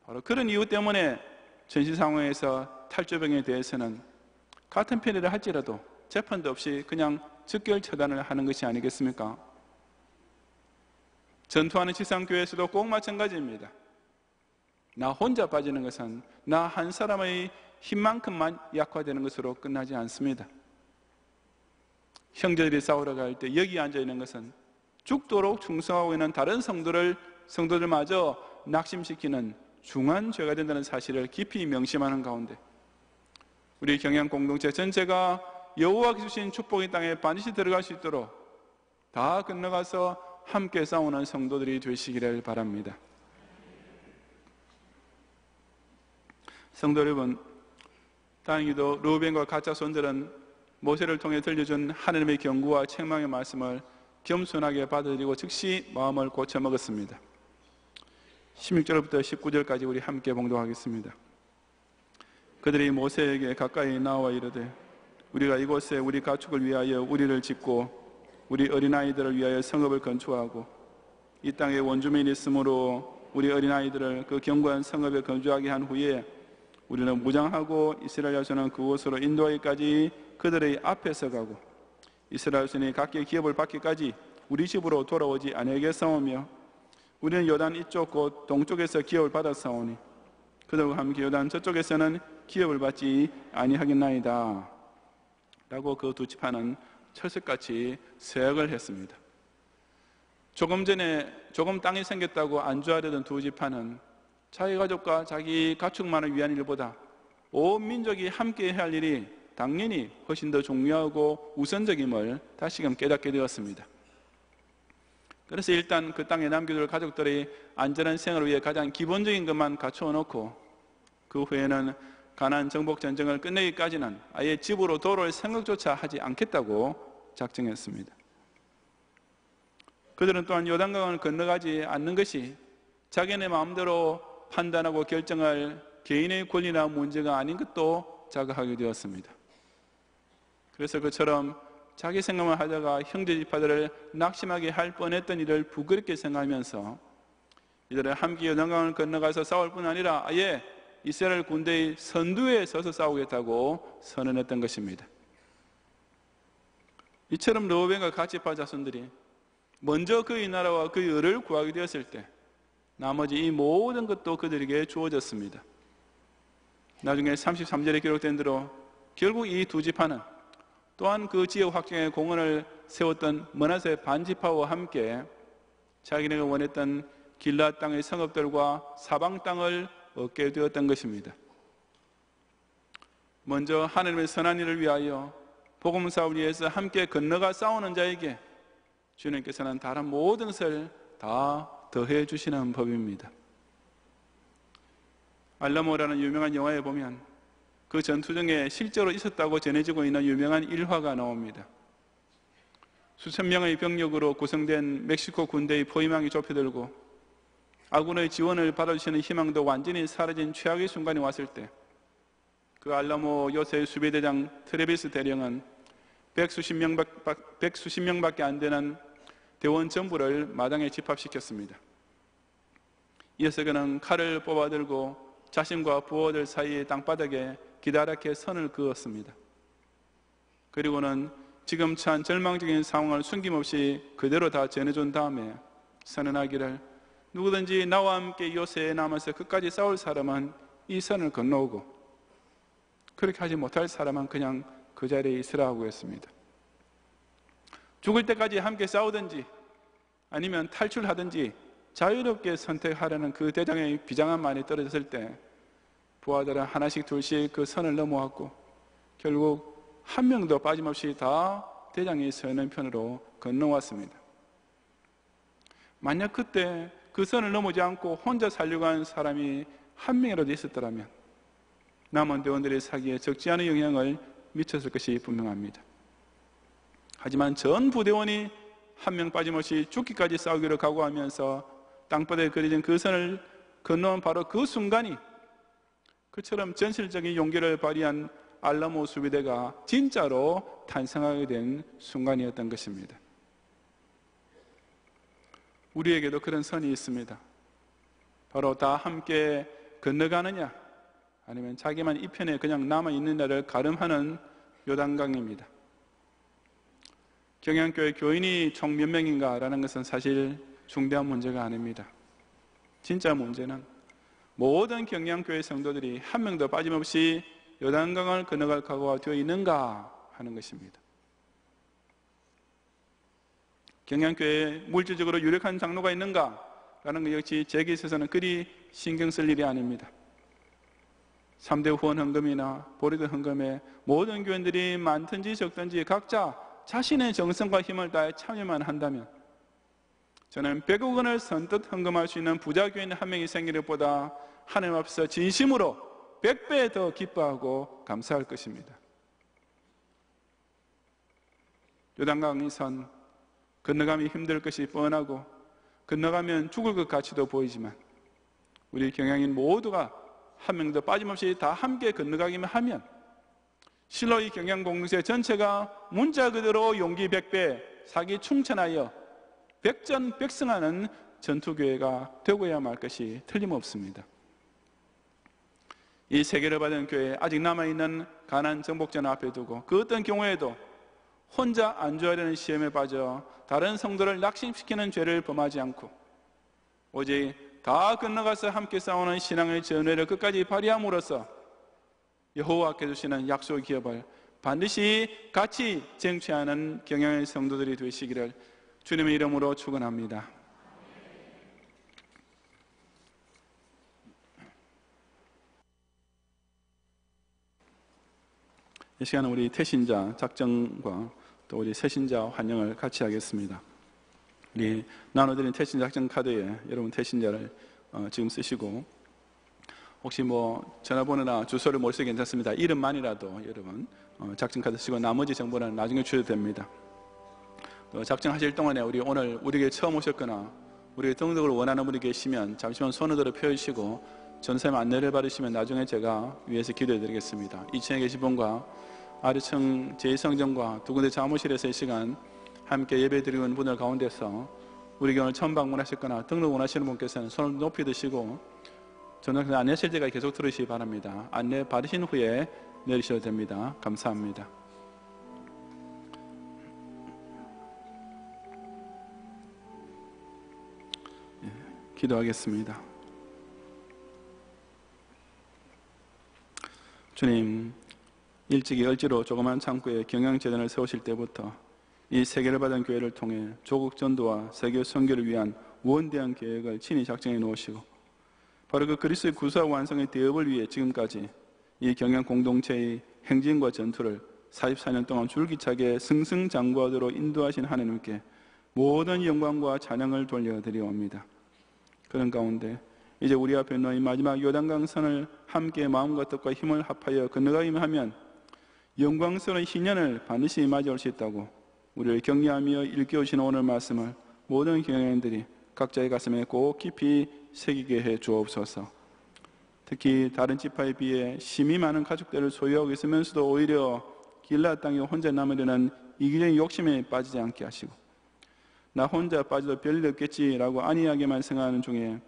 바로 그런 이유 때문에 전시 상황에서 탈주병에 대해서는 같은 편의를 할지라도 재판도 없이 그냥 즉결 처단을 하는 것이 아니겠습니까? 전투하는 지상교회에서도 꼭 마찬가지입니다. 나 혼자 빠지는 것은 나 한 사람의 힘만큼만 약화되는 것으로 끝나지 않습니다. 형제들이 싸우러 갈 때 여기 앉아 있는 것은 죽도록 충성하고 있는 다른 성도들마저 낙심시키는 중한 죄가 된다는 사실을 깊이 명심하는 가운데 우리 경양 공동체 전체가 여호와께서 주신 축복의 땅에 반드시 들어갈 수 있도록 다 건너가서 함께 싸우는 성도들이 되시기를 바랍니다. 성도 여러분, 다행히도 르우벤과 가짜 손들은 모세를 통해 들려준 하나님의 경고와 책망의 말씀을 겸손하게 받아들이고 즉시 마음을 고쳐먹었습니다. 16절부터 19절까지 우리 함께 봉독하겠습니다. 그들이 모세에게 가까이 나와 이르되 우리가 이곳에 우리 가축을 위하여 우리를 짓고 우리 어린아이들을 위하여 성읍을 건축하고 이 땅에 원주민이 있으므로 우리 어린아이들을 그 견고한 성읍에 건축하게 한 후에 우리는 무장하고 이스라엘 자손은 그곳으로 인도하기까지 그들의 앞에서 가고 이스라엘 자손이 각기 기업을 받기까지 우리 집으로 돌아오지 아니하겠사오며 우리는 요단 이쪽 곧 동쪽에서 기업을 받아 싸우니 그들과 함께 요단 저쪽에서는 기업을 받지 아니하겠나이다 라고 그 두 지파는 철석같이 서약을 했습니다. 조금 전에 조금 땅이 생겼다고 안주하려던 두 지파는 자기 가족과 자기 가축만을 위한 일보다 온 민족이 함께 해야 할 일이 당연히 훨씬 더 중요하고 우선적임을 다시금 깨닫게 되었습니다. 그래서 일단 그 땅에 남겨둘 가족들의 안전한 생활을 위해 가장 기본적인 것만 갖추어 놓고 그 후에는 가나안 정복 전쟁을 끝내기까지는 아예 집으로 돌아올 생각조차 하지 않겠다고 작정했습니다. 그들은 또한 요단강을 건너가지 않는 것이 자기네 마음대로 판단하고 결정할 개인의 권리나 문제가 아닌 것도 자각하게 되었습니다. 그래서 그처럼 자기 생각만 하다가 형제 지파들을 낙심하게 할 뻔했던 일을 부끄럽게 생각하면서 이들은 함께 요단강을 건너가서 싸울 뿐 아니라 아예 이스라엘 군대의 선두에 서서 싸우겠다고 선언했던 것입니다. 이처럼 르우벤과 갓 지파 자손들이 먼저 그의 나라와 그의 의를 구하게 되었을 때 나머지 이 모든 것도 그들에게 주어졌습니다. 나중에 33절에 기록된 대로 결국 이 두 지파는 또한 그 지역 확장에 공헌을 세웠던 므낫세 반지파와 함께 자기네가 원했던 길앗 땅의 성읍들과 사방 땅을 얻게 되었던 것입니다. 먼저 하나님의 선한 일을 위하여 복음 사업을 위해서 함께 건너가 싸우는 자에게 주님께서는 다른 모든 것을 다 더해 주시는 법입니다. 알라모라는 유명한 영화에 보면 그 전투 중에 실제로 있었다고 전해지고 있는 유명한 일화가 나옵니다. 수천 명의 병력으로 구성된 멕시코 군대의 포위망이 좁혀들고 아군의 지원을 받아주시는 희망도 완전히 사라진 최악의 순간이 왔을 때 그 알라모 요새 수비대장 트레비스 대령은 100수십 명밖에 안 되는 대원 전부를 마당에 집합시켰습니다. 이어서 그는 칼을 뽑아들고 자신과 부하들 사이의 땅바닥에 기다랗게 선을 그었습니다. 그리고는 지금 처한 절망적인 상황을 숨김없이 그대로 다 전해준 다음에 선언하기를 누구든지 나와 함께 요새에 남아서 끝까지 싸울 사람은 이 선을 건너오고 그렇게 하지 못할 사람은 그냥 그 자리에 있으라고 했습니다. 죽을 때까지 함께 싸우든지 아니면 탈출하든지 자유롭게 선택하라는 그 대장의 비장한 말이 떨어졌을 때 부하들은 하나씩 둘씩 그 선을 넘어왔고 결국 한 명도 빠짐없이 다 대장이 서는 편으로 건너왔습니다. 만약 그때 그 선을 넘어지 않고 혼자 살려고 한 사람이 한 명이라도 있었더라면 남은 대원들의 사기에 적지 않은 영향을 미쳤을 것이 분명합니다. 하지만 전 부대원이 한 명 빠짐없이 죽기까지 싸우기로 각오하면서 땅바닥에 그려진 그 선을 건너온 바로 그 순간이 그처럼 전실적인 용기를 발휘한 알라모 수비대가 진짜로 탄생하게 된 순간이었던 것입니다. 우리에게도 그런 선이 있습니다. 바로 다 함께 건너가느냐 아니면 자기만 이편에 그냥 남아있는 날을 가름하는 요단강입니다. 경양교회 교인이 총 몇 명인가라는 것은 사실 중대한 문제가 아닙니다. 진짜 문제는 모든 경양교회 성도들이 한 명도 빠짐없이 요단강을 건너갈 각오가 되어 있는가 하는 것입니다. 경양교회에 물질적으로 유력한 장로가 있는가 라는 것 역시 제게 있어서는 그리 신경 쓸 일이 아닙니다. 3대 후원 헌금이나 보리드 헌금에 모든 교인들이 많든지 적든지 각자 자신의 정성과 힘을 다해 참여만 한다면 저는 100억 원을 선뜻 헌금할 수 있는 부자 교인 한 명이 생기는 것보다 하나님 앞에서 진심으로 100배 더 기뻐하고 감사할 것입니다. 요단강이선 건너가면 힘들 것이 뻔하고 건너가면 죽을 것 같이도 보이지만 우리 경양인 모두가 한 명도 빠짐없이 다 함께 건너가기만 하면 실로 이 경양공동체 전체가 문자 그대로 용기 100배, 사기 충천하여 백전백승하는 전투교회가 되고야 말 것이 틀림없습니다. 이 세계를 받은 교회 아직 남아있는 가난 정복자는 앞에 두고 그 어떤 경우에도 혼자 안주하려는 시험에 빠져 다른 성도를 낙심시키는 죄를 범하지 않고 오직 다 건너가서 함께 싸우는 신앙의 전회를 끝까지 발휘함으로써 여호와께서 주시는 약속의 기업을 반드시 같이 쟁취하는 경양의 성도들이 되시기를 주님의 이름으로 축원합니다. 이 시간은 우리 태신자 작정과 또 우리 새신자 환영을 같이 하겠습니다. 우리 나눠드린 태신자 작정 카드에 여러분 태신자를 지금 쓰시고 혹시 전화번호나 주소를 못 쓰기 괜찮습니다. 이름만이라도 여러분 작정 카드 쓰시고 나머지 정보는 나중에 주셔도 됩니다. 또 작정하실 동안에 오늘 우리에게 처음 오셨거나 우리에게 등록을 원하는 분이 계시면 잠시만 손을 들어 펴주시고 전사님 안내를 받으시면 나중에 제가 위에서 기도해 드리겠습니다. 2층에 계신 분과 아래층 제2성전과 두 군데 사무실에서 이 시간 함께 예배 드리는 분들 가운데서 우리 교회를 처음 방문하셨거나 등록 원하시는 분께서는 손을 높이 드시고 전화해서 안내하실 때까지 계속 들으시기 바랍니다. 안내 받으신 후에 내리셔도 됩니다. 감사합니다. 기도하겠습니다. 주님, 일찍이 얼지로 조그만 창고에 경양재단을 세우실 때부터 이 세계를 받은 교회를 통해 조국 전도와 세계 선교를 위한 원대한 계획을 친히 작정해 놓으시고 바로 그 그리스도의 구수와 완성의 대업을 위해 지금까지 이 경양 공동체의 행진과 전투를 44년 동안 줄기차게 승승장구하도록 인도하신 하나님께 모든 영광과 찬양을 돌려드리옵니다. 그런 가운데 이제 우리 앞에 놓인 마지막 요단강선을 함께 마음과 뜻과 힘을 합하여 건너가기만 하면 영광스러운 희년을 반드시 맞이할 수 있다고 우리를 격려하며 일깨우시는 오늘 말씀을 모든 경영인들이 각자의 가슴에 꼭 깊이 새기게 해 주옵소서. 특히 다른 지파에 비해 심히 많은 가족들을 소유하고 있으면서도 오히려 길앗 땅에 혼자 남으려는 이기적인 욕심에 빠지지 않게 하시고 나 혼자 빠져도 별일 없겠지라고 안이하게만 생각하는 중에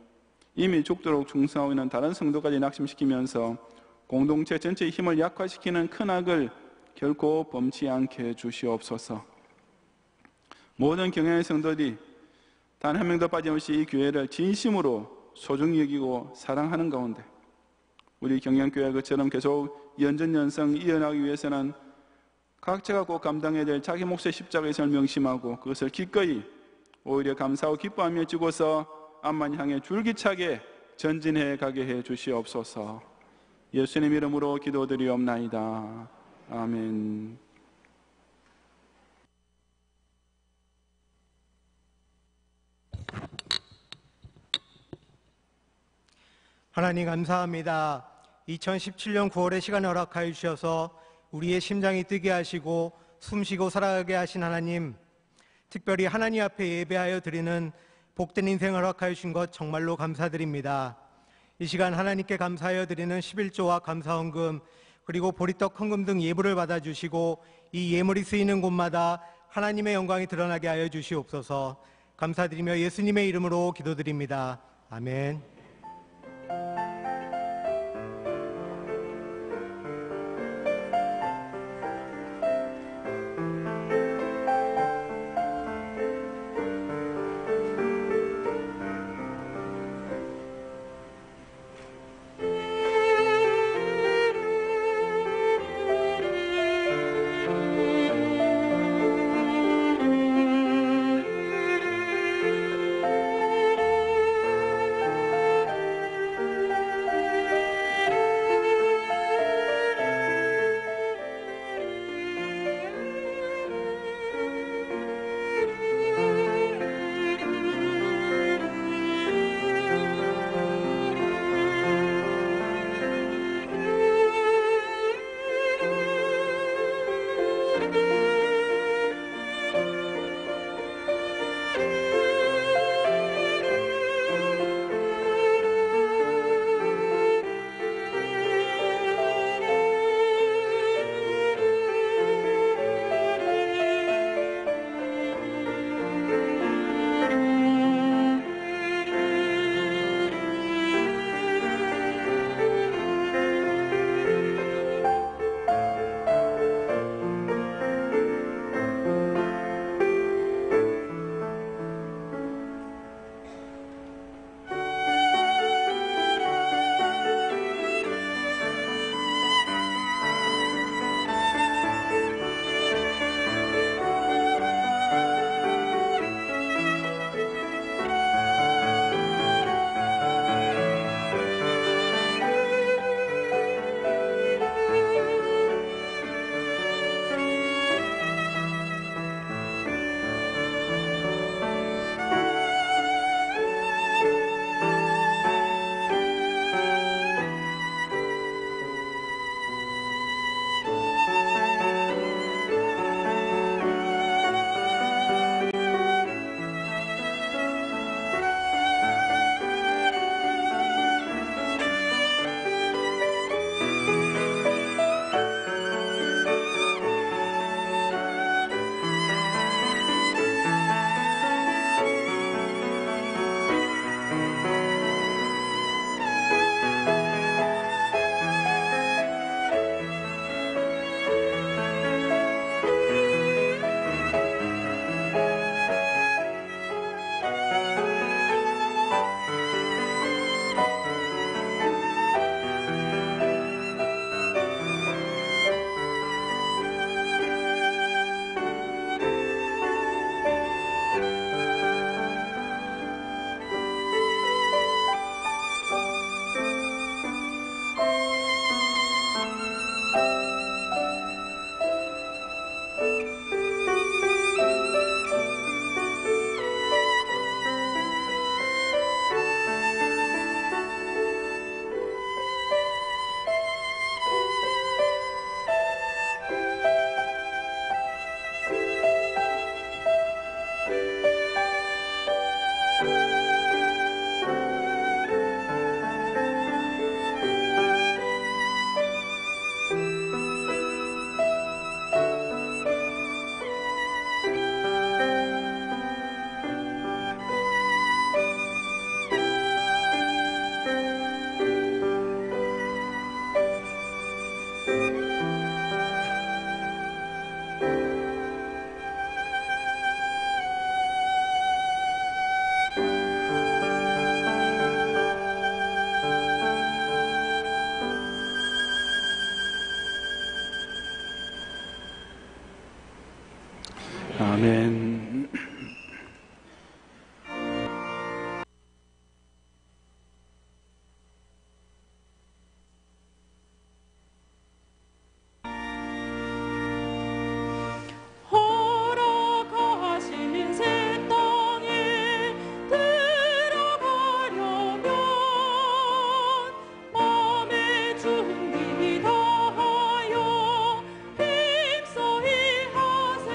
이미 죽도록 중성하고 있는 다른 성도까지 낙심시키면서 공동체 전체의 힘을 약화시키는 큰 악을 결코 범치 않게 해주시옵소서. 모든 경영의 성도들이 단 한 명도 빠짐없이 이 교회를 진심으로 소중히 여기고 사랑하는 가운데 우리 경영교회가 그처럼 계속 연전연성 이어나가기 위해서는 각자가 꼭 감당해야 될 자기 몫의 십자가의 삶을 명심하고 그것을 기꺼이 오히려 감사하고 기뻐하며 지고서 앞만 향해 줄기차게 전진해 가게 해 주시옵소서. 예수님 이름으로 기도드리옵나이다. 아멘. 하나님 감사합니다. 2017년 9월에 시간을 허락하여 주셔서 우리의 심장이 뛰게 하시고 숨쉬고 살아가게 하신 하나님, 특별히 하나님 앞에 예배하여 드리는 복된 인생을 허락하여 주신 것 정말로 감사드립니다. 이 시간 하나님께 감사하여 드리는 11조와 감사헌금 그리고 보리떡 헌금 등 예물을 받아주시고 이 예물이 쓰이는 곳마다 하나님의 영광이 드러나게 하여 주시옵소서. 감사드리며 예수님의 이름으로 기도드립니다. 아멘. 아멘. 허락하신 새 땅에 들어가려면 마음의 준비 다하여 힘써이 하세.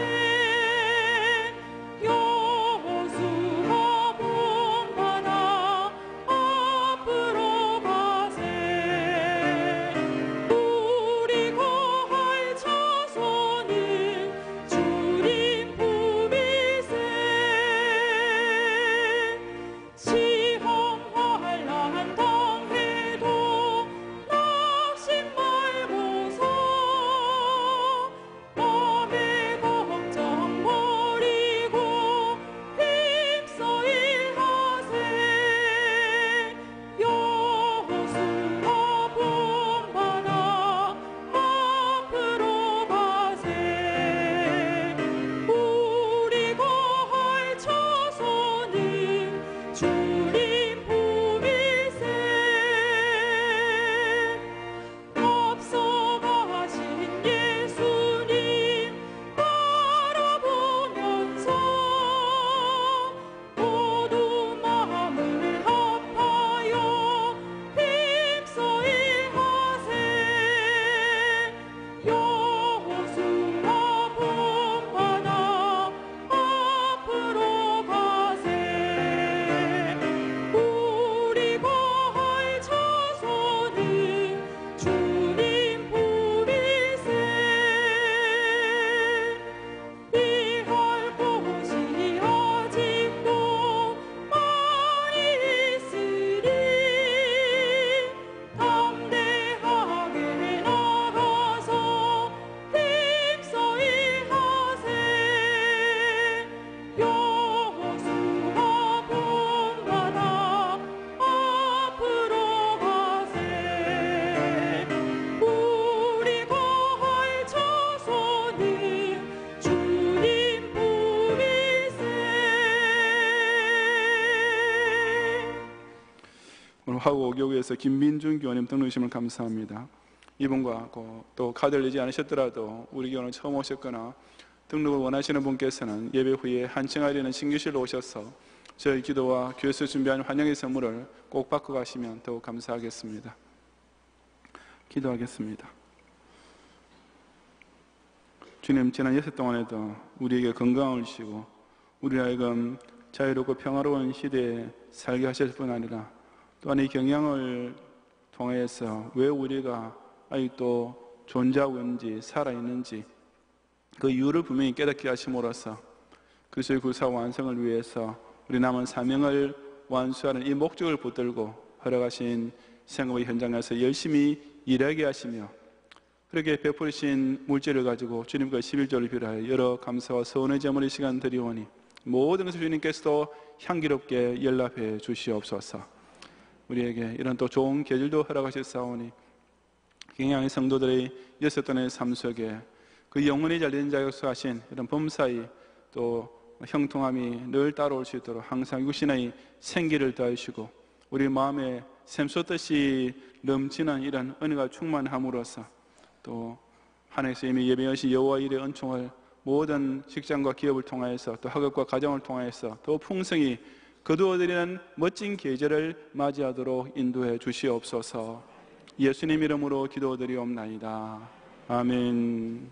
오늘 화곡오교구에서 김민준 교원님 등록 주심을 감사합니다. 이분과 또 카드를 내지 않으셨더라도 우리 교원을 처음 오셨거나 등록을 원하시는 분께서는 예배 후에 한층아리는 신교실로 오셔서 저희 기도와 교회에서 준비한 환영의 선물을 꼭 받고 가시면 더욱 감사하겠습니다. 기도하겠습니다. 주님, 지난 예수 동안에도 우리에게 건강을 주시고 우리 하여금 자유롭고 평화로운 시대에 살게 하실 뿐 아니라 또한 이 경향을 통해서 왜 우리가 아직도 존재하고 있는지 살아있는지 그 이유를 분명히 깨닫게 하심으로써 그리스도의 구사 완성을 위해서 우리 남은 사명을 완수하는 이 목적을 붙들고 허락하신 생업의 현장에서 열심히 일하게 하시며 그렇게 베푸신 물질을 가지고 주님과 11조를 비례하여 여러 감사와 서원의 제물의 시간 드리오니 모든 것을 주님께서도 향기롭게 연락해 주시옵소서. 우리에게 이런 또 좋은 계절도 허락하셨사오니 경향의 성도들의 6단의 삶 속에 그 영원히 잘된 자격수하신 이런 범사의 또 형통함이 늘 따라올 수 있도록 항상 육신의 생기를 더하시고 우리 마음에 샘솟듯이 넘치는 이런 은혜가 충만함으로써 또 하늘에서 이미 예배하신 여호와 일의 은총을 모든 직장과 기업을 통하여서 또 학업과 가정을 통하여서 더 풍성히 거두어드리는 멋진 계절을 맞이하도록 인도해 주시옵소서. 예수님 이름으로 기도드리옵나이다. 아멘.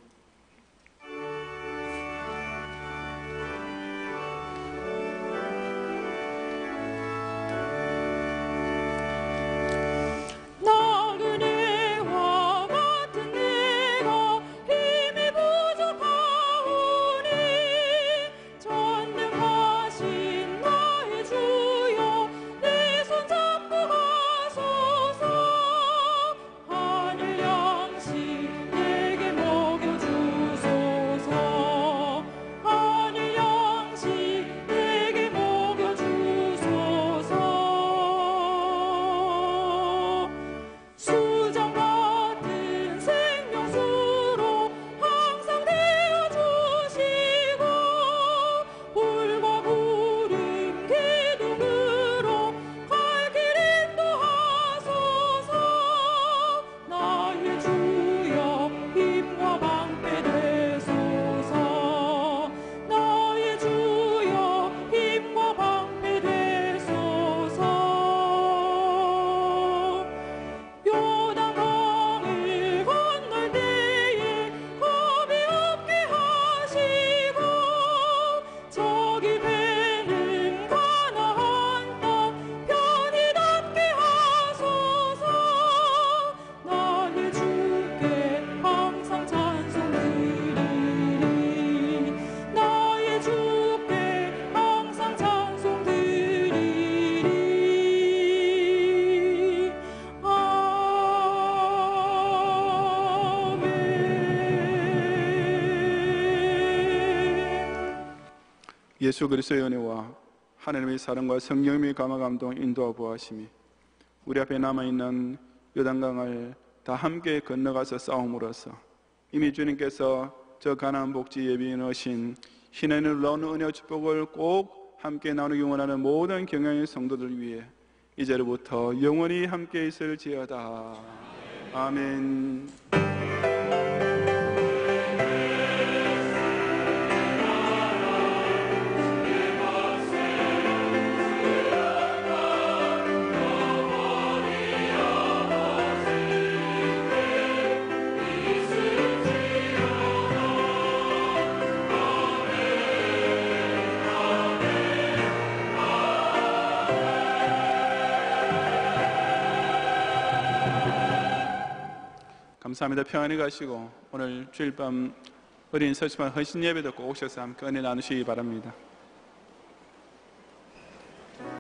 예수 그리스도의 은혜와 하나님의 사랑과 성령의 감화 감동 인도와 보하심이 우리 앞에 남아있는 요단강을 다 함께 건너가서 싸움으로써 이미 주님께서 저 가나안 복지 예비에 넣으신 신의 놀라운 은혜와 축복을 꼭 함께 나누기 원하는 모든 경영의 성도들 위해 이제로부터 영원히 함께 있을지어다. 아멘. 감사합니다. 평안히 가시고 오늘 주일밤 어린 서심한 헌신 예배도 꼭 오셔서 함께 은혜 나누시기 바랍니다.